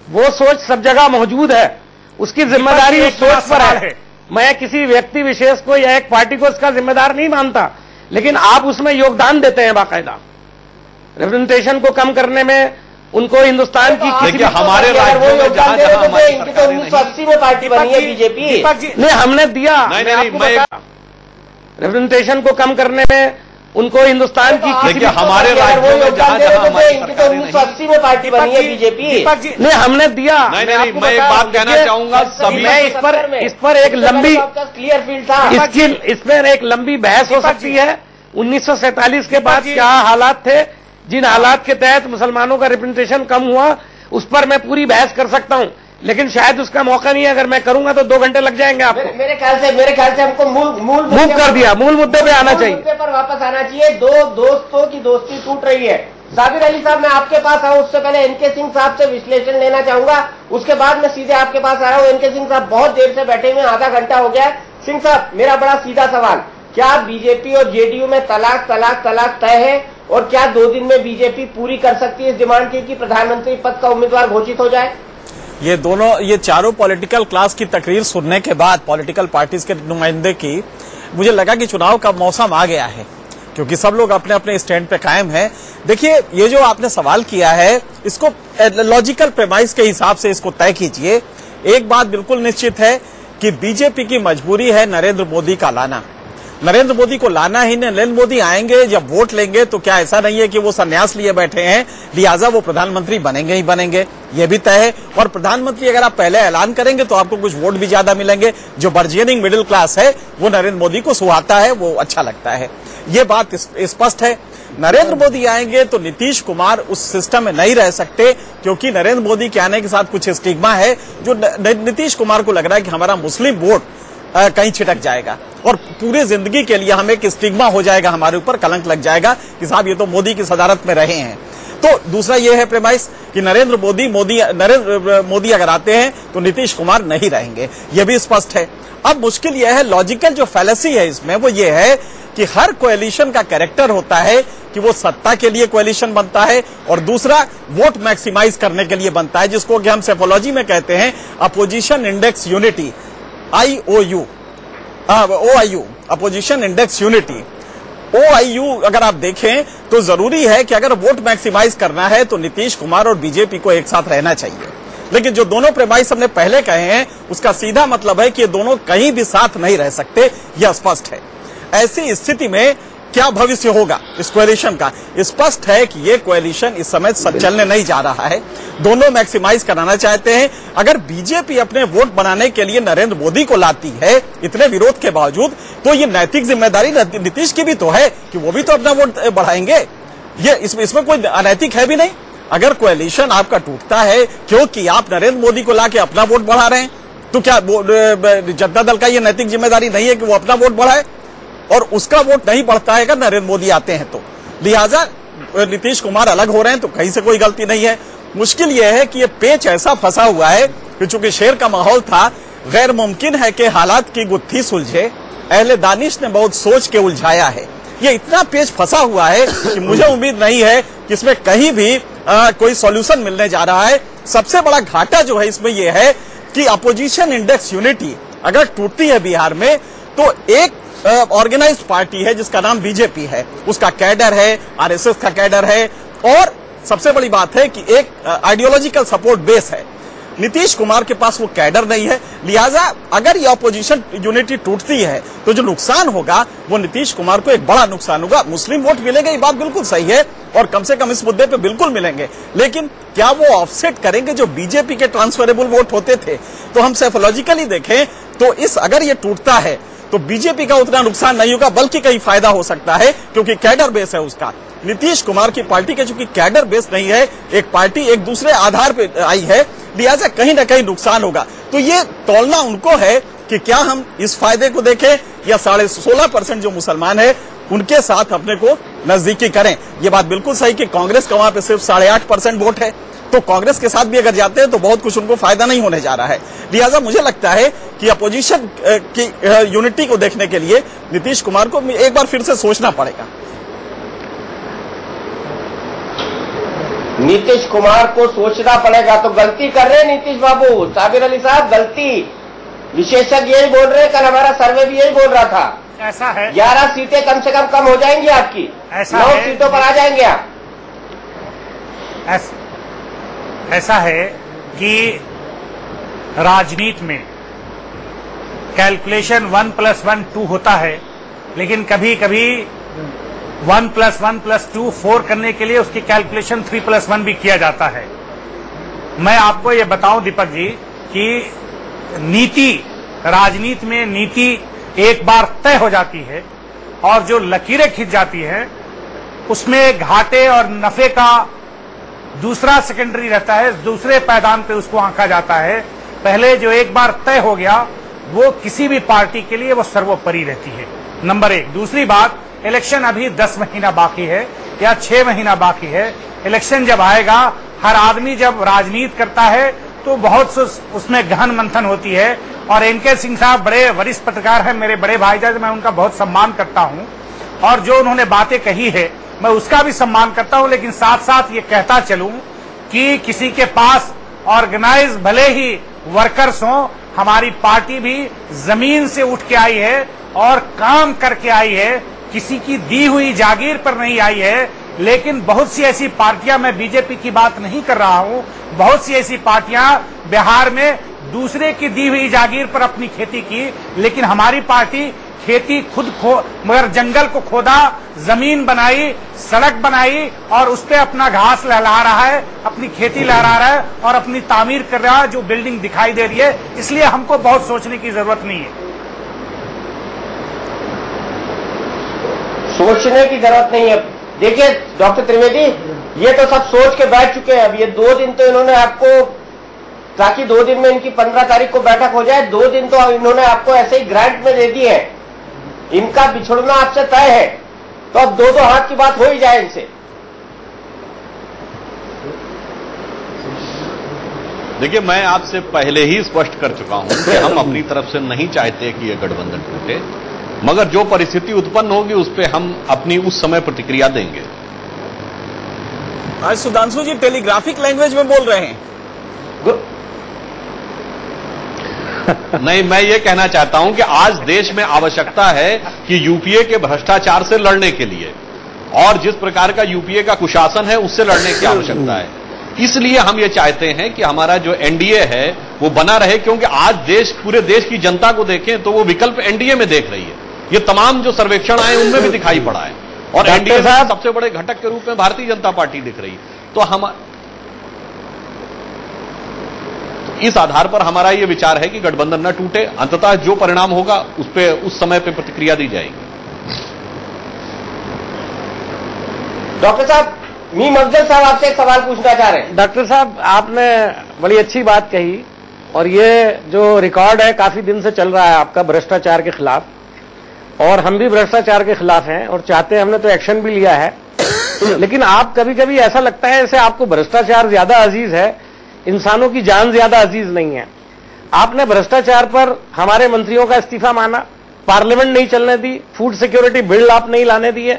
वो सोच सब जगह मौजूद है, उसकी जिम्मेदारी उस सोच पर है। मैं किसी व्यक्ति विशेष को या एक पार्टी को इसका जिम्मेदार नहीं मानता, लेकिन आप उसमें योगदान देते हैं बाकायदा। रिप्रेजेंटेशन को कम करने में उनको हिंदुस्तान की किसी हमारे राज्यों में जहां जहां हमारी सरकार 1980 में पार्टी बनी है बीजेपी, नहीं हमने दिया। रिप्रेजेंटेशन को कम करने में उनको हिंदुस्तान की किसी हमारे राज्यों में जहां जहां हमारी सरकार 1980 में पार्टी बनी है बीजेपी, नहीं हमने दिया। नहीं, मैं एक बात कहना चाहूंगा, सभी मैं इस पर एक लंबी क्लियर फील्ड था, इसमें एक लंबी बहस हो सकती है। 1947 के बाद क्या हालात थे, जिन हालात के तहत मुसलमानों का रिप्रेजेंटेशन कम हुआ, उस पर मैं पूरी बहस कर सकता हूं, लेकिन शायद उसका मौका नहीं है। अगर मैं करूंगा तो 2 घंटे लग जाएंगे आपको। मेरे ख्याल से हमको मूव कर दिया, मूल मुद्दे पे आना चाहिए, मुद्दे पर वापस आना चाहिए। 2 दोस्तों की दोस्ती टूट रही है। साबिर अली साहब, मैं आपके पास आऊं उससे पहले एनके सिंह साहब से विश्लेषण लेना चाहूंगा, उसके बाद मैं सीधे आपके पास आ रहा हूं। एनके सिंह साहब बहुत देर से बैठे हुए, आधा घंटा हो गया है। सिंह साहब, मेरा बड़ा सीधा सवाल, क्या बीजेपी और जेडीयू में तलाक तलाक तलाक तय है, और क्या 2 दिन में बीजेपी पूरी कर सकती है इस डिमांड की कि प्रधानमंत्री पद का उम्मीदवार घोषित हो जाए? ये चारों पॉलिटिकल क्लास की तकरीर सुनने के बाद, पॉलिटिकल पार्टीज के नुमाइंदे की, मुझे लगा कि चुनाव का मौसम आ गया है, क्योंकि सब लोग अपने अपने स्टैंड पे कायम हैं। देखिए, ये जो आपने सवाल किया है, इसको लॉजिकल प्रेमाइस के हिसाब से इसको तय कीजिए। एक बात बिल्कुल निश्चित है कि बीजेपी की मजबूरी है नरेंद्र मोदी का लाना। नरेंद्र मोदी को लाना ही, नरेंद्र मोदी आएंगे जब वोट लेंगे तो क्या ऐसा नहीं है कि वो संन्यास लिए बैठे हैं, लिहाजा वो प्रधानमंत्री बनेंगे ही बनेंगे, ये भी तय है। और प्रधानमंत्री अगर आप पहले ऐलान करेंगे तो आपको कुछ वोट भी ज्यादा मिलेंगे। जो बर्जियनिंग मिडिल क्लास है वो नरेंद्र मोदी को सुहाता है, वो अच्छा लगता है, ये बात स्पष्ट है। नरेंद्र मोदी आएंगे तो नीतीश कुमार उस सिस्टम में नहीं रह सकते, क्योंकि नरेंद्र मोदी के आने के साथ कुछ स्टिग्मा है जो नीतीश कुमार को लग रहा है कि हमारा मुस्लिम वोट कहीं छिटक जाएगा और पूरी जिंदगी के लिए हमें एक स्टिग्मा हो जाएगा, हमारे ऊपर कलंक लग जाएगा कि साहब ये तो मोदी की सदारत में रहे हैं। तो दूसरा ये है प्रेमाइस कि नरेंद्र मोदी अगर आते हैं तो नीतीश कुमार नहीं रहेंगे, ये भी स्पष्ट है। अब मुश्किल यह है, लॉजिकल जो फैलेसी है इसमें वो ये है कि हर कोएलिशन का कैरेक्टर होता है कि वो सत्ता के लिए कोएलिशन बनता है और दूसरा वोट मैक्सिमाइज करने के लिए बनता है, जिसको कि हम सेफोलॉजी में कहते हैं opposition index unity, OIU, opposition index unity. OIU अगर आप देखें तो जरूरी है कि अगर वोट मैक्सिमाइज करना है तो नीतीश कुमार और बीजेपी को एक साथ रहना चाहिए, लेकिन जो दोनों प्रेमाइस हमने पहले कहे हैं उसका सीधा मतलब है कि ये दोनों कहीं भी साथ नहीं रह सकते, यह स्पष्ट है। ऐसी स्थिति में क्या भविष्य होगा इस कोएलिशन का? स्पष्ट है कि ये कोएलिशन इस समय चलने नहीं जा रहा है। दोनों मैक्सिमाइज कराना चाहते हैं। अगर बीजेपी अपने वोट बनाने के लिए नरेंद्र मोदी को लाती है इतने विरोध के बावजूद, तो ये नैतिक जिम्मेदारी नीतीश की भी तो है कि वो भी तो अपना वोट बढ़ाएंगे। ये इसमें कोई अनैतिक है भी नहीं। अगर कोएलिशन आपका टूटता है क्योंकि आप नरेंद्र मोदी को लाके अपना वोट बढ़ा रहे हैं, तो क्या जनता दल का ये नैतिक जिम्मेदारी नहीं है कि वो अपना वोट बढ़ाए? और उसका वोट नहीं बढ़ता है अगर नरेंद्र मोदी आते हैं तो। लिहाजा नीतीश कुमार अलग हो रहे हैं तो कहीं से कोई गलती नहीं है। मुश्किल यह है कि ये पेच ऐसा फंसा हुआ है कि चूंकि शेर का माहौल था, गैर मुमकिन है कि हालात की गुत्थी सुलझे। अहले दानिश ने बहुत सोच के उलझाया है। ये इतना पेच फंसा हुआ है कि मुझे उम्मीद नहीं है कि इसमें कहीं भी कोई सॉल्यूशन मिलने जा रहा है। सबसे बड़ा घाटा जो है इसमें यह है कि अपोजिशन इंडेक्स यूनिटी अगर टूटती है बिहार में, तो एक ऑर्गेनाइज्ड पार्टी है जिसका नाम बीजेपी है, उसका कैडर है, आरएसएस का कैडर है, और सबसे बड़ी बात है कि एक आइडियोलॉजिकल सपोर्ट बेस है। नीतीश कुमार के पास वो कैडर नहीं है। लिहाजा अगर ये ऑपोजिशन यूनिटी टूटती है तो जो नुकसान होगा वो नीतीश कुमार को एक बड़ा नुकसान होगा। मुस्लिम वोट मिलेंगे, ये बात बिल्कुल सही है, और कम से कम इस मुद्दे पे बिल्कुल मिलेंगे, लेकिन क्या वो ऑफसेट करेंगे जो बीजेपी के ट्रांसफरेबल वोट होते थे? तो हम साइकोलॉजिकली देखें तो अगर ये टूटता है तो बीजेपी का उतना नुकसान नहीं होगा, बल्कि कहीं फायदा हो सकता है, क्योंकि कैडर बेस है उसका। नीतीश कुमार की पार्टी के चूंकि कैडर बेस नहीं है, एक पार्टी एक दूसरे आधार पे आई है, लिहाजा कहीं ना कहीं नुकसान होगा। तो ये तौलना उनको है कि क्या हम इस फायदे को देखें या 16.5% जो मुसलमान है उनके साथ अपने को नजदीकी करें। ये बात बिल्कुल सही कि कांग्रेस का वहां पे सिर्फ 8.5% वोट है, तो कांग्रेस के साथ भी अगर जाते हैं तो बहुत कुछ उनको फायदा नहीं होने जा रहा है। लिहाजा मुझे लगता है कि अपोजिशन की यूनिटी को देखने के लिए नीतीश कुमार को एक बार फिर से सोचना पड़ेगा। नीतीश कुमार को सोचना पड़ेगा, तो गलती कर रहे हैं नीतीश बाबू। साबिर अली साहब, गलती विशेषज्ञ यही बोल रहे हैं, कल हमारा सर्वे भी यही बोल रहा था। ऐसा है 11 सीटें कम से कम हो जाएंगी आपकी, 9 सीटों पर आ जाएंगे आप। ऐसा है कि राजनीति में कैलकुलेशन 1 + 1 2 होता है, लेकिन कभी कभी 1 + 1 + 2 4 करने के लिए उसकी कैलकुलेशन 3 + 1 भी किया जाता है। मैं आपको ये बताऊं दीपक जी कि नीति, राजनीति में नीति एक बार तय हो जाती है और जो लकीरें खिंच जाती है उसमें घाटे और नफे का दूसरा सेकेंडरी रहता है, दूसरे पैदान पे उसको आंका जाता है। पहले जो एक बार तय हो गया वो किसी भी पार्टी के लिए वो सर्वोपरि रहती है, नंबर 1। दूसरी बात, इलेक्शन अभी 10 महीना बाकी है या 6 महीना बाकी है। इलेक्शन जब आएगा, हर आदमी जब राजनीति करता है तो बहुत उसमें गहन मंथन होती है। और एनके सिंह साहब बड़े वरिष्ठ पत्रकार हैं, मेरे बड़े भाईजान, मैं उनका बहुत सम्मान करता हूं, और जो उन्होंने बातें कही है मैं उसका भी सम्मान करता हूं। लेकिन साथ साथ ये कहता चलूं कि किसी के पास ऑर्गेनाइज भले ही वर्कर्स हों, हमारी पार्टी भी जमीन से उठ के आई है और काम करके आई है, किसी की दी हुई जागीर पर नहीं आई है। लेकिन बहुत सी ऐसी पार्टियां, मैं बीजेपी की बात नहीं कर रहा हूं, बहुत सी ऐसी पार्टियां बिहार में दूसरे की दी हुई जागीर पर अपनी खेती की, लेकिन हमारी पार्टी खेती खुद मगर जंगल को खोदा, जमीन बनाई, सड़क बनाई और उस पे अपना घास लहला रहा है, अपनी खेती लहरा रहा है और अपनी तामीर कर रहा है, जो बिल्डिंग दिखाई दे रही है। इसलिए हमको बहुत सोचने की जरूरत नहीं है। सोचने की जरूरत नहीं है। देखिए डॉक्टर त्रिवेदी, ये तो सब सोच के बैठ चुके हैं। अब ये 2 दिन तो इन्होंने आपको, ताकि 2 दिन में इनकी 15 तारीख को बैठक हो जाए, 2 दिन तो इन्होंने आपको ऐसे ही ग्रांट में दे दिए हैं। इनका बिछड़ना आपसे तय है, तो अब 2-2 हाथ की बात हो ही जाए इनसे। देखिए, मैं आपसे पहले ही स्पष्ट कर चुका हूं कि हम अपनी तरफ से नहीं चाहते कि यह गठबंधन टूटे, मगर जो परिस्थिति उत्पन्न होगी उस पर हम अपनी उस समय प्रतिक्रिया देंगे। आज सुधांशु जी टेलीग्राफिक लैंग्वेज में बोल रहे हैं। नहीं, मैं ये कहना चाहता हूं कि आज देश में आवश्यकता है कि यूपीए के भ्रष्टाचार से लड़ने के लिए और जिस प्रकार का यूपीए का कुशासन है उससे लड़ने की आवश्यकता है। इसलिए हम ये चाहते हैं कि हमारा जो एनडीए है वो बना रहे, क्योंकि आज पूरे देश की जनता को देखें तो वो विकल्प एनडीए में देख रही है। ये तमाम जो सर्वेक्षण आए उनमें भी दिखाई पड़ा है। और एनडीए में सबसे बड़े घटक के रूप में भारतीय जनता पार्टी दिख रही। तो इस आधार पर हमारा यह विचार है कि गठबंधन न टूटे, अंततः जो परिणाम होगा उस पे उस समय पे प्रतिक्रिया दी जाएगी। डॉक्टर साहब, मीम अफजल साहब आपसे एक सवाल पूछना चाह रहे हैं। डॉक्टर साहब, आपने बड़ी अच्छी बात कही और ये जो रिकॉर्ड है काफी दिन से चल रहा है आपका भ्रष्टाचार के खिलाफ, और हम भी भ्रष्टाचार के खिलाफ हैं और चाहते हैं, हमने तो एक्शन भी लिया है। लेकिन आप कभी कभी ऐसा लगता है जैसे आपको भ्रष्टाचार ज्यादा अजीज है, इंसानों की जान ज्यादा अजीज नहीं है। आपने भ्रष्टाचार पर हमारे मंत्रियों का इस्तीफा माना, पार्लियामेंट नहीं चलने दी, फूड सिक्योरिटी बिल आप नहीं लाने दिए,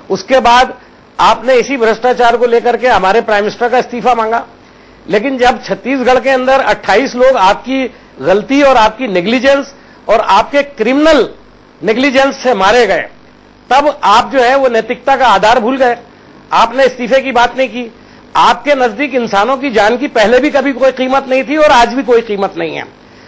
उसके बाद आपने इसी भ्रष्टाचार को लेकर के हमारे प्राइम मिनिस्टर का इस्तीफा मांगा। लेकिन जब छत्तीसगढ़ के अंदर 28 लोग आपकी गलती और आपकी नेग्लिजेंस और आपके क्रिमिनल नेग्लिजेंस से मारे गए, तब आप जो है वो नैतिकता का आधार भूल गए। आपने इस्तीफे की बात नहीं की। आपके नजदीक इंसानों की जान की पहले भी कभी कोई कीमत नहीं थी और आज भी कोई कीमत नहीं है।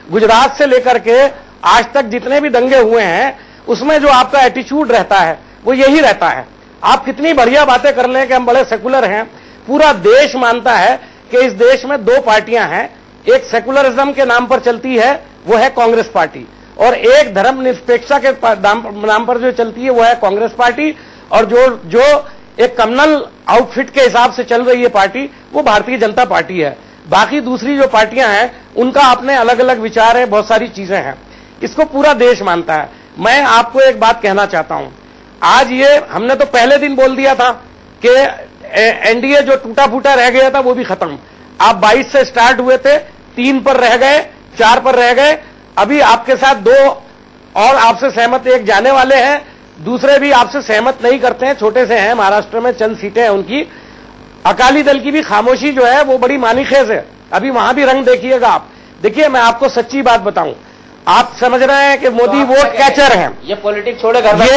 गुजरात से लेकर के आज तक जितने भी दंगे हुए हैं उसमें जो आपका एटीट्यूड रहता है वो यही रहता है। आप कितनी बढ़िया बातें कर लें कि हम बड़े सेकुलर हैं, पूरा देश मानता है कि इस देश में दो पार्टियां हैं, एक सेकुलरिज्म के नाम पर चलती है वो है कांग्रेस पार्टी, और एक धर्मनिरपेक्षता के नाम पर जो चलती है वो है कांग्रेस पार्टी, और जो एक कम्युनल आउटफिट के हिसाब से चल रही है पार्टी वो भारतीय जनता पार्टी है। बाकी दूसरी जो पार्टियां हैं उनका अपने अलग अलग विचार है, बहुत सारी चीजें हैं, इसको पूरा देश मानता है। मैं आपको एक बात कहना चाहता हूं, आज ये हमने तो पहले दिन बोल दिया था कि एनडीए जो टूटा फूटा रह गया था वो भी खत्म। आप 22 से स्टार्ट हुए थे, 3 पर रह गए, 4 पर रह गए, अभी आपके साथ 2 और आपसे सहमत एक जाने वाले हैं, दूसरे भी आपसे सहमत नहीं करते हैं, छोटे से हैं, महाराष्ट्र में चंद सीटें हैं उनकी। अकाली दल की भी खामोशी जो है वो बड़ी मानीखेज है, अभी वहां भी रंग देखिएगा आप। देखिए, मैं आपको सच्ची बात बताऊं, आप समझ रहे हैं कि मोदी वोट कैचर हैं। ये पॉलिटिक्स छोड़े घर में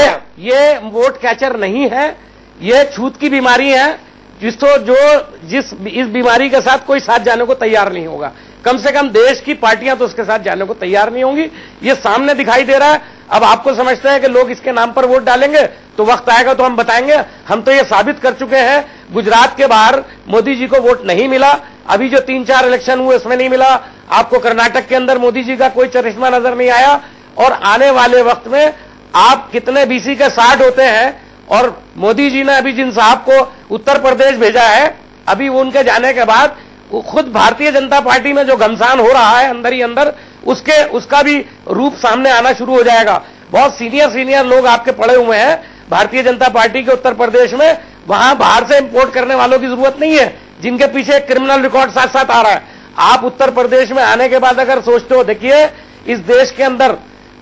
ये वोट कैचर नहीं है, ये छूत की बीमारी है जिस इस बीमारी के साथ कोई साथ जाने को तैयार नहीं होगा। कम से कम देश की पार्टियां तो उसके साथ जाने को तैयार नहीं होंगी, ये सामने दिखाई दे रहा है। अब आपको समझते हैं कि लोग इसके नाम पर वोट डालेंगे, तो वक्त आएगा तो हम बताएंगे। हम तो ये साबित कर चुके हैं, गुजरात के बाहर मोदी जी को वोट नहीं मिला, अभी जो 3-4 इलेक्शन हुए उसमें नहीं मिला, आपको कर्नाटक के अंदर मोदी जी का कोई चरिश्मा नजर नहीं आया, और आने वाले वक्त में आप कितने बीसी के 60 होते हैं। और मोदी जी ने अभी जिन साहब को उत्तर प्रदेश भेजा है, अभी उनके जाने के बाद खुद भारतीय जनता पार्टी में जो घमसान हो रहा है अंदर ही अंदर, उसका भी रूप सामने आना शुरू हो जाएगा। बहुत सीनियर लोग आपके पड़े हुए हैं भारतीय जनता पार्टी के उत्तर प्रदेश में, वहां बाहर से इंपोर्ट करने वालों की जरूरत नहीं है, जिनके पीछे क्रिमिनल रिकॉर्ड साथ साथ आ रहा है। आप उत्तर प्रदेश में आने के बाद अगर सोचते हो, देखिए इस देश के अंदर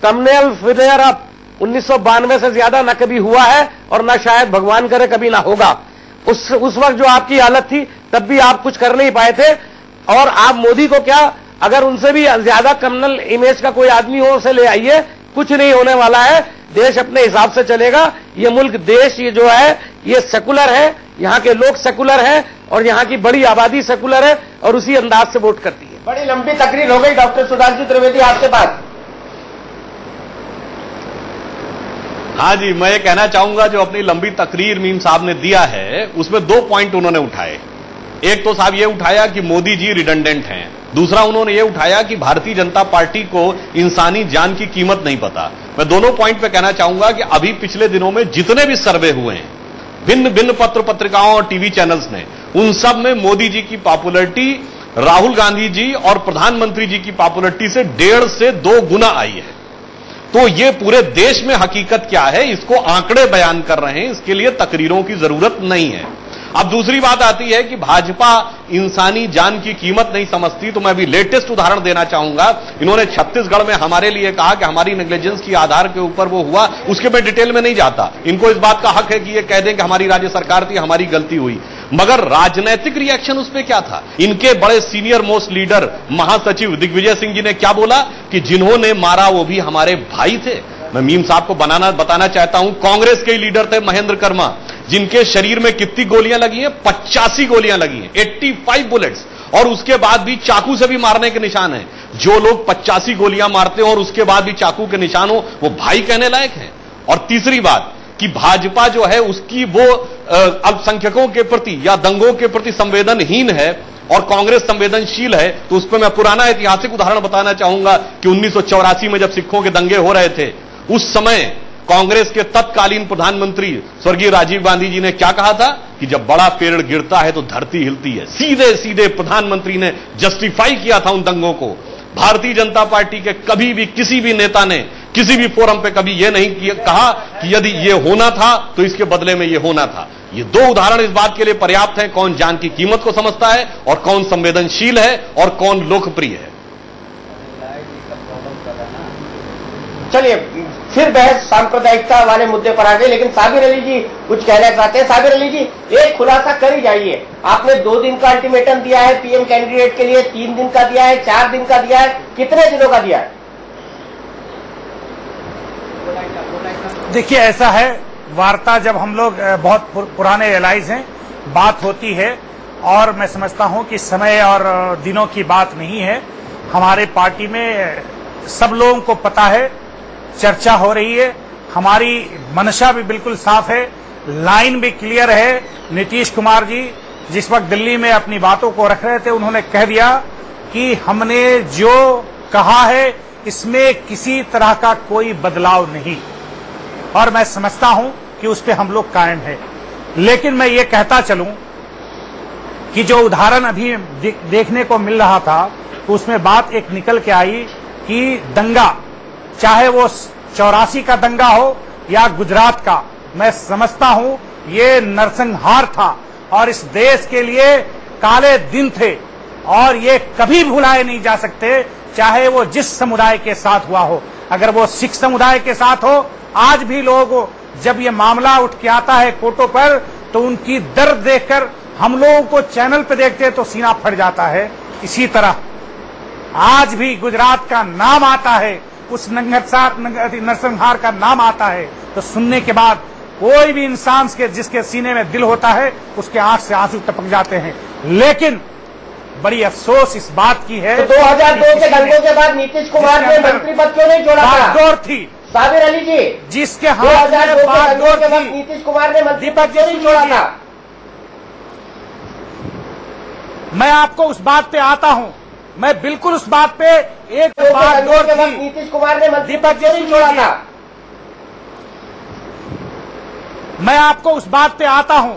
कम्युनल फ्लेयर अप 1992 से ज्यादा न कभी हुआ है और न शायद भगवान करे कभी ना होगा। उस वक्त जो आपकी हालत थी तब भी आप कुछ कर नहीं पाए थे, और आप मोदी को क्या, अगर उनसे भी ज्यादा कम्युनल इमेज का कोई आदमी हो उसे ले आइए, कुछ नहीं होने वाला है। देश अपने हिसाब से चलेगा। ये मुल्क देश ये जो है ये सेकुलर है, यहाँ के लोग सेकुलर हैं और यहाँ की बड़ी आबादी सेकुलर है और उसी अंदाज से वोट करती है। बड़ी लंबी तकरीर हो गई। डॉक्टर सुधांशु त्रिवेदी, आपके पास। हाँ जी, मैं ये कहना चाहूंगा, जो अपनी लंबी तकरीर मीम साहब ने दिया है उसमें 2 पॉइंट उन्होंने उठाए। एक तो साहब ये उठाया कि मोदी जी रिडंडेंट हैं, दूसरा उन्होंने ये उठाया कि भारतीय जनता पार्टी को इंसानी जान की कीमत नहीं पता। मैं दोनों पॉइंट पे कहना चाहूंगा कि अभी पिछले दिनों में जितने भी सर्वे हुए हैं भिन्न भिन्न पत्र पत्रिकाओं और टीवी चैनल्स ने, उन सब में मोदी जी की पॉपुलरिटी राहुल गांधी जी और प्रधानमंत्री जी की पॉपुलरिटी से 1.5 से 2 गुना आई है। तो ये पूरे देश में हकीकत क्या है इसको आंकड़े बयान कर रहे हैं, इसके लिए तकरीरों की जरूरत नहीं है। अब दूसरी बात आती है कि भाजपा इंसानी जान की कीमत नहीं समझती, तो मैं अभी लेटेस्ट उदाहरण देना चाहूंगा। इन्होंने छत्तीसगढ़ में हमारे लिए कहा कि हमारी नेग्लिजेंस की आधार के ऊपर वो हुआ, उसके मैं डिटेल में नहीं जाता। इनको इस बात का हक है कि ये कह दें कि हमारी राज्य सरकार थी, हमारी गलती हुई, मगर राजनैतिक रिएक्शन उस पर क्या था? इनके बड़े सीनियर मोस्ट लीडर महासचिव दिग्विजय सिंह जी ने क्या बोला कि जिन्होंने मारा वो भी हमारे भाई थे। मैं मीम साहब को बताना चाहता हूं, कांग्रेस के लीडर थे महेंद्र कर्मा, जिनके शरीर में कितनी गोलियां लगी हैं? 85 गोलियां लगी हैं, 85 बुलेट्स, और उसके बाद भी चाकू से भी मारने के निशान हैं। जो लोग 85 गोलियां मारते हो और उसके बाद भी चाकू के निशान हो, वो भाई कहने लायक हैं? और तीसरी बात कि भाजपा जो है उसकी वो अल्पसंख्यकों के प्रति या दंगों के प्रति संवेदनहीन है और कांग्रेस संवेदनशील है, तो उस पर मैं पुराना ऐतिहासिक उदाहरण बताना चाहूंगा कि 1984 में जब सिखों के दंगे हो रहे थे, उस समय कांग्रेस के तत्कालीन प्रधानमंत्री स्वर्गीय राजीव गांधी जी ने क्या कहा था कि जब बड़ा पेड़ गिरता है तो धरती हिलती है। सीधे सीधे प्रधानमंत्री ने जस्टिफाई किया था उन दंगों को। भारतीय जनता पार्टी के कभी भी किसी भी नेता ने किसी भी फोरम पे कभी यह नहीं कहा कि यदि ये होना था तो इसके बदले में ये होना था। ये दो उदाहरण इस बात के लिए पर्याप्त हैं कौन जान की कीमत को समझता है और कौन संवेदनशील है और कौन लोकप्रिय है। चलिए फिर बहस सांप्रदायिकता वाले मुद्दे पर आ गए, लेकिन साबिर अली जी कुछ कहना चाहते हैं। साबिर अली जी, एक खुलासा कर ही जाइए, आपने 2 दिन का अल्टीमेटम दिया है पीएम कैंडिडेट के लिए, 3 दिन का दिया है, 4 दिन का दिया है, कितने दिनों का दिया है? देखिए, ऐसा है, वार्ता जब हम लोग बहुत पुराने एलाइज हैं, बात होती है और मैं समझता हूं कि समय और दिनों की बात नहीं है। हमारे पार्टी में सब लोगों को पता है, चर्चा हो रही है, हमारी मंशा भी बिल्कुल साफ है, लाइन भी क्लियर है। नीतीश कुमार जी जिस वक्त दिल्ली में अपनी बातों को रख रहे थे, उन्होंने कह दिया कि हमने जो कहा है इसमें किसी तरह का कोई बदलाव नहीं, और मैं समझता हूं कि उस पर हम लोग कायम है। लेकिन मैं ये कहता चलूं कि जो उदाहरण अभी देखने को मिल रहा था, तो उसमें बात एक निकल के आई कि दंगा, चाहे वो 84 का दंगा हो या गुजरात का, मैं समझता हूं ये नरसंहार था और इस देश के लिए काले दिन थे और ये कभी भुलाए नहीं जा सकते, चाहे वो जिस समुदाय के साथ हुआ हो। अगर वो सिख समुदाय के साथ हो, आज भी लोग जब ये मामला उठ के आता है कोर्टों पर, तो उनकी दर्द देखकर हम लोगों को चैनल पे देखते तो सीना फट जाता है। इसी तरह आज भी गुजरात का नाम आता है, उस नरसंहार का नाम आता है, तो सुनने के बाद कोई भी इंसान के जिसके सीने में दिल होता है, उसके आंख से आंसू टपक जाते हैं। लेकिन बड़ी अफसोस इस बात की है, तो 2002 के दंगों के बाद नीतीश कुमार ने मंत्री पद क्यों नहीं छोड़ा? बागडोर थी साबिर अली जी, जिसके हाथ में बागडोर थी, नीतीश कुमार ने मंत्री पद क्यों नहीं छोड़ा था? मैं आपको उस बात पे आता हूं, मैं बिल्कुल उस बात पे एक बागडोर थी, नीतीश कुमार ने मंत्री पद क्यों नहीं छोड़ा था? मैं आपको उस बात पे आता हूं,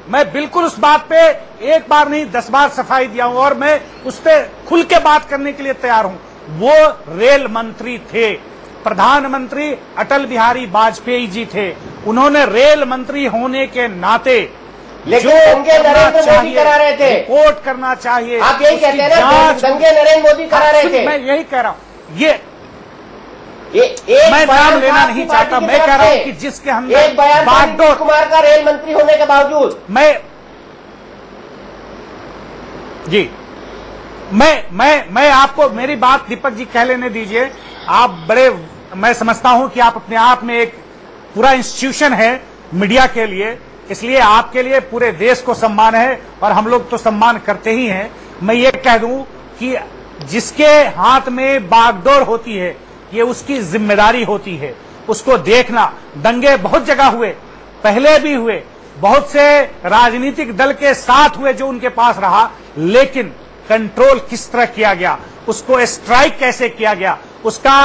मैं बिल्कुल उस बात पे एक बार नहीं 10 बार सफाई दिया हूं और मैं उस पे खुल के बात करने के लिए तैयार हूं। वो रेल मंत्री थे, प्रधानमंत्री अटल बिहारी वाजपेयी जी थे। उन्होंने रेल मंत्री होने के नाते लेकिन दंगे नरेंद्र मोदी करा रहे थे, रिपोर्ट करना चाहिए। आप यही कहते हैं ना, दंगे नरेंद्र मोदी करा रहे थे। मैं यही कह रहा हूं, मैं नाम लेना नहीं चाहता, मैं कह रहा हूं कि जिसके हम बागडोर कुमार का रेल मंत्री होने के बावजूद मैं आपको मेरी बात दीपक जी कह लेने दीजिए। आप बड़े, मैं समझता हूं कि आप अपने आप में एक पूरा इंस्टीट्यूशन है मीडिया के लिए, इसलिए आपके लिए पूरे देश को सम्मान है और हम लोग तो सम्मान करते ही हैं। मैं ये कह दूं कि जिसके हाथ में बागडोर होती है, ये उसकी जिम्मेदारी होती है, उसको देखना। दंगे बहुत जगह हुए, पहले भी हुए, बहुत से राजनीतिक दल के साथ हुए जो उनके पास रहा, लेकिन कंट्रोल किस तरह किया गया, उसको स्ट्राइक कैसे किया गया, उसका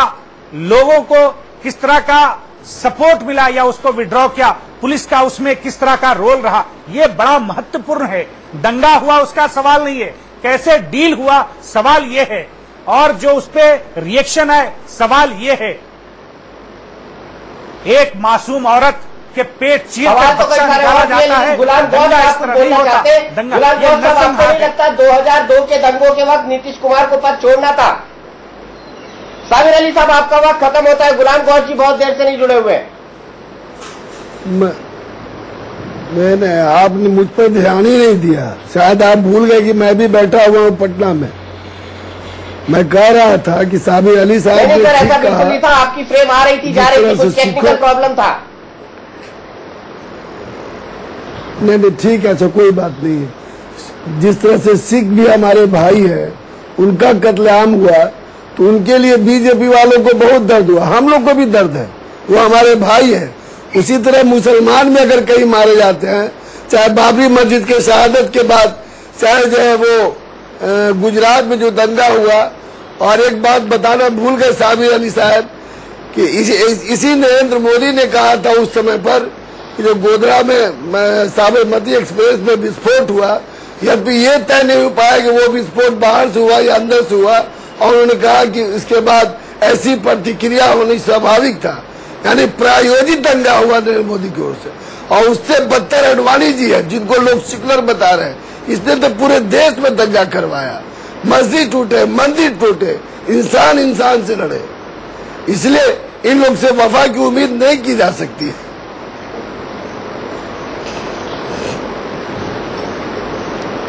लोगों को किस तरह का सपोर्ट मिला या उसको विड्रॉ किया, पुलिस का उसमें किस तरह का रोल रहा, ये बड़ा महत्वपूर्ण है। दंगा हुआ उसका सवाल नहीं है, कैसे डील हुआ सवाल ये है, और जो उस पर रिएक्शन है सवाल ये है। एक मासूम औरत के पेट चीर कर बच्चा निकाला जाता है, दंगा इस तरह नहीं होता। दंगा ये नहीं लगता 2002 के दंगों के वक्त नीतीश कुमार को पद छोड़ना था। साबिर अली साहब, आपका वक्त खत्म होता है, गुलाम गौर जी बहुत देर से नहीं जुड़े हुए। मैंने आपने मुझ पर ध्यान ही नहीं दिया, शायद आप भूल गए कि मैं भी बैठा हुआ हूँ पटना में। मैं कह रहा था कि साबिर अली साहब जो ठीक कहा, आपकी फ्रेम आ रही थी, जा रही थी, कुछ टेक्निकल प्रॉब्लम था। नहीं ठीक है, अच्छा कोई बात नहीं है। जिस तरह से सिख भी हमारे भाई है, उनका कत्लेआम हुआ तो उनके लिए बीजेपी वालों को बहुत दर्द हुआ, हम लोग को भी दर्द है। वो हमारे भाई हैं। उसी तरह मुसलमान में अगर कहीं मारे जाते हैं, चाहे बाबरी मस्जिद के शहादत के बाद, चाहे जो है वो गुजरात में जो दंगा हुआ, और एक बात बताना भूल गए साबिर अली साहब कि इसी नरेंद्र मोदी ने कहा था उस समय पर कि जो गोधरा में साबरमती एक्सप्रेस में विस्फोट हुआ, यद्यपि ये तय नहीं हो पाया कि वो विस्फोट बाहर से हुआ या अंदर से हुआ, और उन्होंने कहा कि इसके बाद ऐसी प्रतिक्रिया होनी स्वाभाविक था। यानी प्रायोजित दंगा हुआ नरेंद्र मोदी की ओर से, और उससे बदतर अडवाणी जी है जिनको लोग सेकुलर बता रहे हैं। इसने तो पूरे देश में दंगा करवाया, मस्जिद टूटे, मंदिर टूटे, इंसान इंसान से लड़े। इसलिए इन लोग से वफा की उम्मीद नहीं की जा सकती है।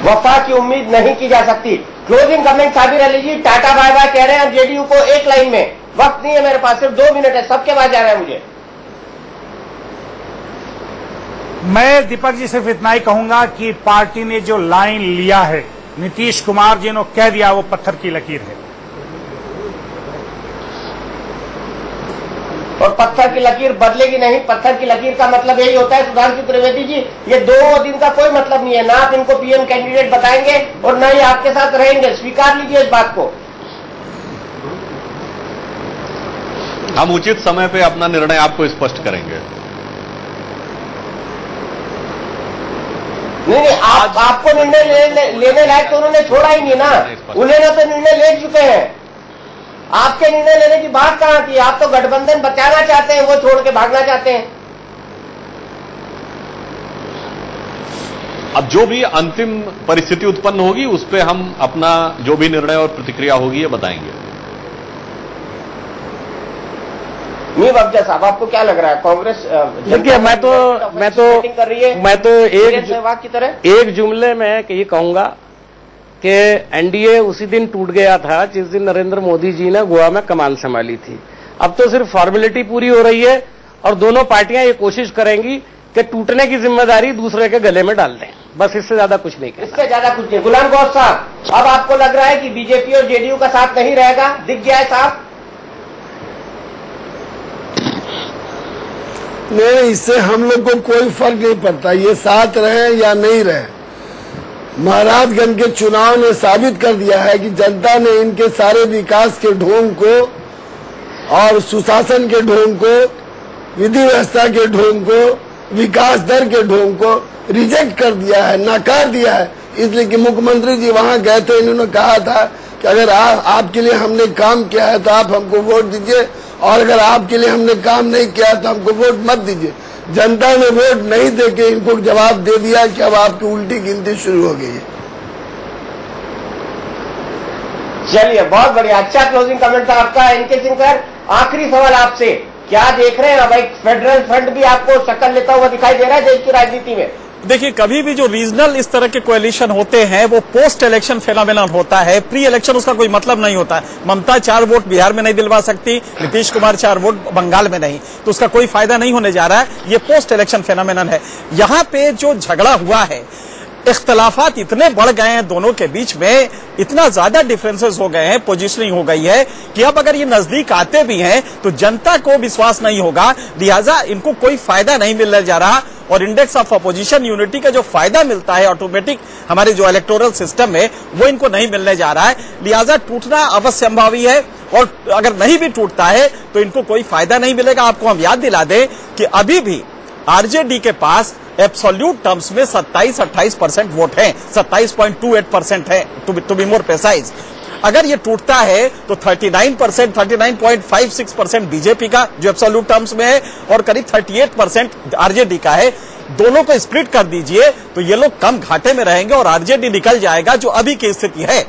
वफा की उम्मीद नहीं की जा सकती। क्लोजिंग कमेंट साबिर अली जी, टाटा बाय बाय कह रहे हैं जेडीयू को एक लाइन में। वक्त नहीं है मेरे पास, सिर्फ 2 मिनट है, सबके बाद जा रहा है मुझे। मैं दीपक जी सिर्फ इतना ही कहूंगा कि पार्टी ने जो लाइन लिया है, नीतीश कुमार जी ने कह दिया, वो पत्थर की लकीर है। और पत्थर की लकीर बदलेगी नहीं। पत्थर की लकीर का मतलब यही होता है सुधांशु त्रिवेदी जी, ये 2 दिन का कोई मतलब नहीं है। ना आप इनको पीएम कैंडिडेट बताएंगे और न ही आपके साथ रहेंगे, स्वीकार लीजिए इस बात को। हम उचित समय पे अपना निर्णय आपको स्पष्ट करेंगे। नहीं, आपको निर्णय लेने लायक तो उन्होंने छोड़ा ही नहीं ना, उन्होंने तो निर्णय ले चुके हैं। आपके निर्णय लेने की बात कहां थी? आप तो गठबंधन बचाना चाहते हैं, वो छोड़ के भागना चाहते हैं। अब जो भी अंतिम परिस्थिति उत्पन्न होगी उस पर हम अपना जो भी निर्णय और प्रतिक्रिया होगी ये बताएंगे। नहीं अफजल साहब, आपको क्या लग रहा है? कांग्रेस देखिए, मैं तो कर रही है, मैं तो सहवाग की तरह एक जुमले में ये कहूंगा कि एनडीए उसी दिन टूट गया था जिस दिन नरेंद्र मोदी जी ने गोवा में कमान संभाली थी। अब तो सिर्फ फॉर्मेलिटी पूरी हो रही है और दोनों पार्टियां ये कोशिश करेंगी कि टूटने की जिम्मेदारी दूसरे के गले में डाल दें। बस इससे ज्यादा कुछ नहीं कहना। इससे ज्यादा कुछ नहीं। गुलाम गौस साहब, अब आपको लग रहा है कि बीजेपी और जेडीयू का साथ नहीं रहेगा? दिख गया है साहब? नहीं, इससे हम लोग को कोई फर्क नहीं पड़ता, ये साथ रहे या नहीं रहे। महाराजगंज के चुनाव ने साबित कर दिया है कि जनता ने इनके सारे विकास के ढोंग को और सुशासन के ढोंग को, विधि व्यवस्था के ढोंग को, विकास दर के ढोंग को रिजेक्ट कर दिया है, नकार दिया है। इसलिए कि मुख्यमंत्री जी वहां गए थे, इन्होंने कहा था कि अगर आपके लिए हमने काम किया है तो आप हमको वोट दीजिए, और अगर आपके लिए हमने काम नहीं किया तो हमको वोट मत दीजिए। जनता ने वोट नहीं देके इनको जवाब दे दिया कि अब आपकी उल्टी गिनती शुरू हो गई है। चलिए, बहुत बढ़िया, अच्छा क्लोजिंग कमेंट था आपका। इनके सिंह सर, आखिरी सवाल आपसे, क्या देख रहे हैं अब एक फेडरल फ्रंट भी आपको शक्ल लेता हुआ दिखाई दे रहा है देश की राजनीति में? देखिए, कभी भी जो रीजनल इस तरह के कोएलिशन होते हैं वो पोस्ट इलेक्शन फेनोमेनन होता है, प्री इलेक्शन उसका कोई मतलब नहीं होता है। ममता 4 वोट बिहार में नहीं दिलवा सकती, नीतीश कुमार 4 वोट बंगाल में नहीं, तो उसका कोई फायदा नहीं होने जा रहा है। ये पोस्ट इलेक्शन फेनोमेनन है। यहाँ पे जो झगड़ा हुआ है, इख्तलाफात इतने बढ़ गए हैं दोनों के बीच में, इतना ज्यादा डिफरेंसेस हो गए हैं, पोजीशनिंग हो गई है कि अब अगर ये नजदीक आते भी हैं तो जनता को विश्वास नहीं होगा, लिहाजा इनको कोई फायदा नहीं मिलने जा रहा। और इंडेक्स ऑफ अपोजिशन यूनिटी का जो फायदा मिलता है ऑटोमेटिक हमारे जो इलेक्टोरल सिस्टम में, वो इनको नहीं मिलने जा रहा है। लिहाजा टूटना अवश्यंभावी है, और अगर नहीं भी टूटता है तो इनको कोई फायदा नहीं मिलेगा। आपको हम याद दिला दें कि अभी भी आरजेडी के पास एब्सोल्यूट टर्म्स में 27-28% वोट हैं, 27.28% है टू बी मोर प्रिसाइज। अगर ये टूटता है तो 39%, 39.56% बीजेपी का जो एब्सोल्यूट टर्म्स में है, और करीब 38% आरजेडी का है। दोनों को स्प्लिट कर दीजिए तो ये लोग कम घाटे में रहेंगे और आरजेडी निकल जाएगा, जो अभी की स्थिति है।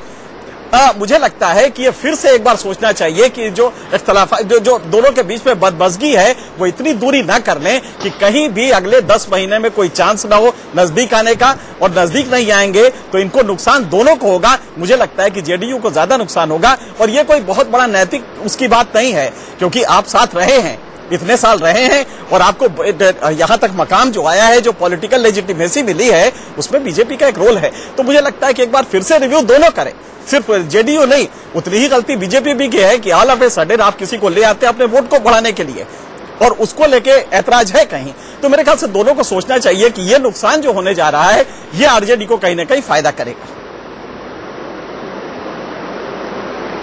मुझे लगता है कि ये फिर से एक बार सोचना चाहिए कि जो इख्तलाफ जो दोनों के बीच में बदमज़गी है वो इतनी दूरी ना कर लें कि कहीं भी अगले 10 महीने में कोई चांस ना हो नजदीक आने का, और नजदीक नहीं आएंगे तो इनको नुकसान दोनों को होगा। मुझे लगता है कि जेडीयू को ज्यादा नुकसान होगा, और ये कोई बहुत बड़ा नैतिक उसकी बात नहीं है, क्योंकि आप साथ रहे हैं, इतने साल रहे हैं, और आपको यहां तक मकाम जो आया है, जो पॉलिटिकल लेजिटिमेसी मिली है, उसमें बीजेपी का एक रोल है। तो मुझे लगता है कि एक बार फिर से रिव्यू दोनों करें, सिर्फ जेडीयू नहीं। उतनी ही गलती बीजेपी भी की है कि ऑल ऑफ ए सडन आप किसी को ले आते हैं अपने वोट को बढ़ाने के लिए, और उसको लेके ऐतराज है कहीं। तो मेरे ख्याल से दोनों को सोचना चाहिए कि ये नुकसान जो होने जा रहा है ये आरजेडी को कहीं ना कहीं फायदा करेगा।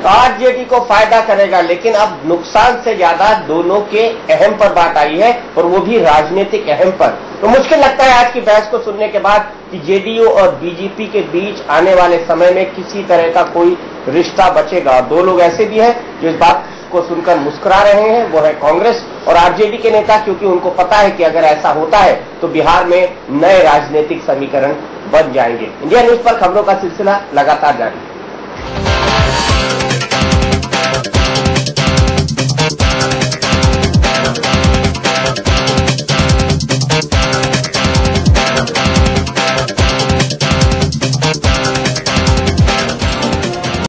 तो आरजेडी को फायदा करेगा, लेकिन अब नुकसान से ज्यादा दोनों के अहम पर बात आई है, और वो भी राजनीतिक अहम पर। तो मुश्किल लगता है आज की बहस को सुनने के बाद कि जेडीयू और बीजेपी के बीच आने वाले समय में किसी तरह का कोई रिश्ता बचेगा। और दो लोग ऐसे भी हैं जो इस बात को सुनकर मुस्कुरा रहे हैं, वो है कांग्रेस और आरजेडी के नेता, क्योंकि उनको पता है कि अगर ऐसा होता है तो बिहार में नए राजनीतिक समीकरण बन जाएंगे। इंडिया न्यूज पर खबरों का सिलसिला लगातार जारी है।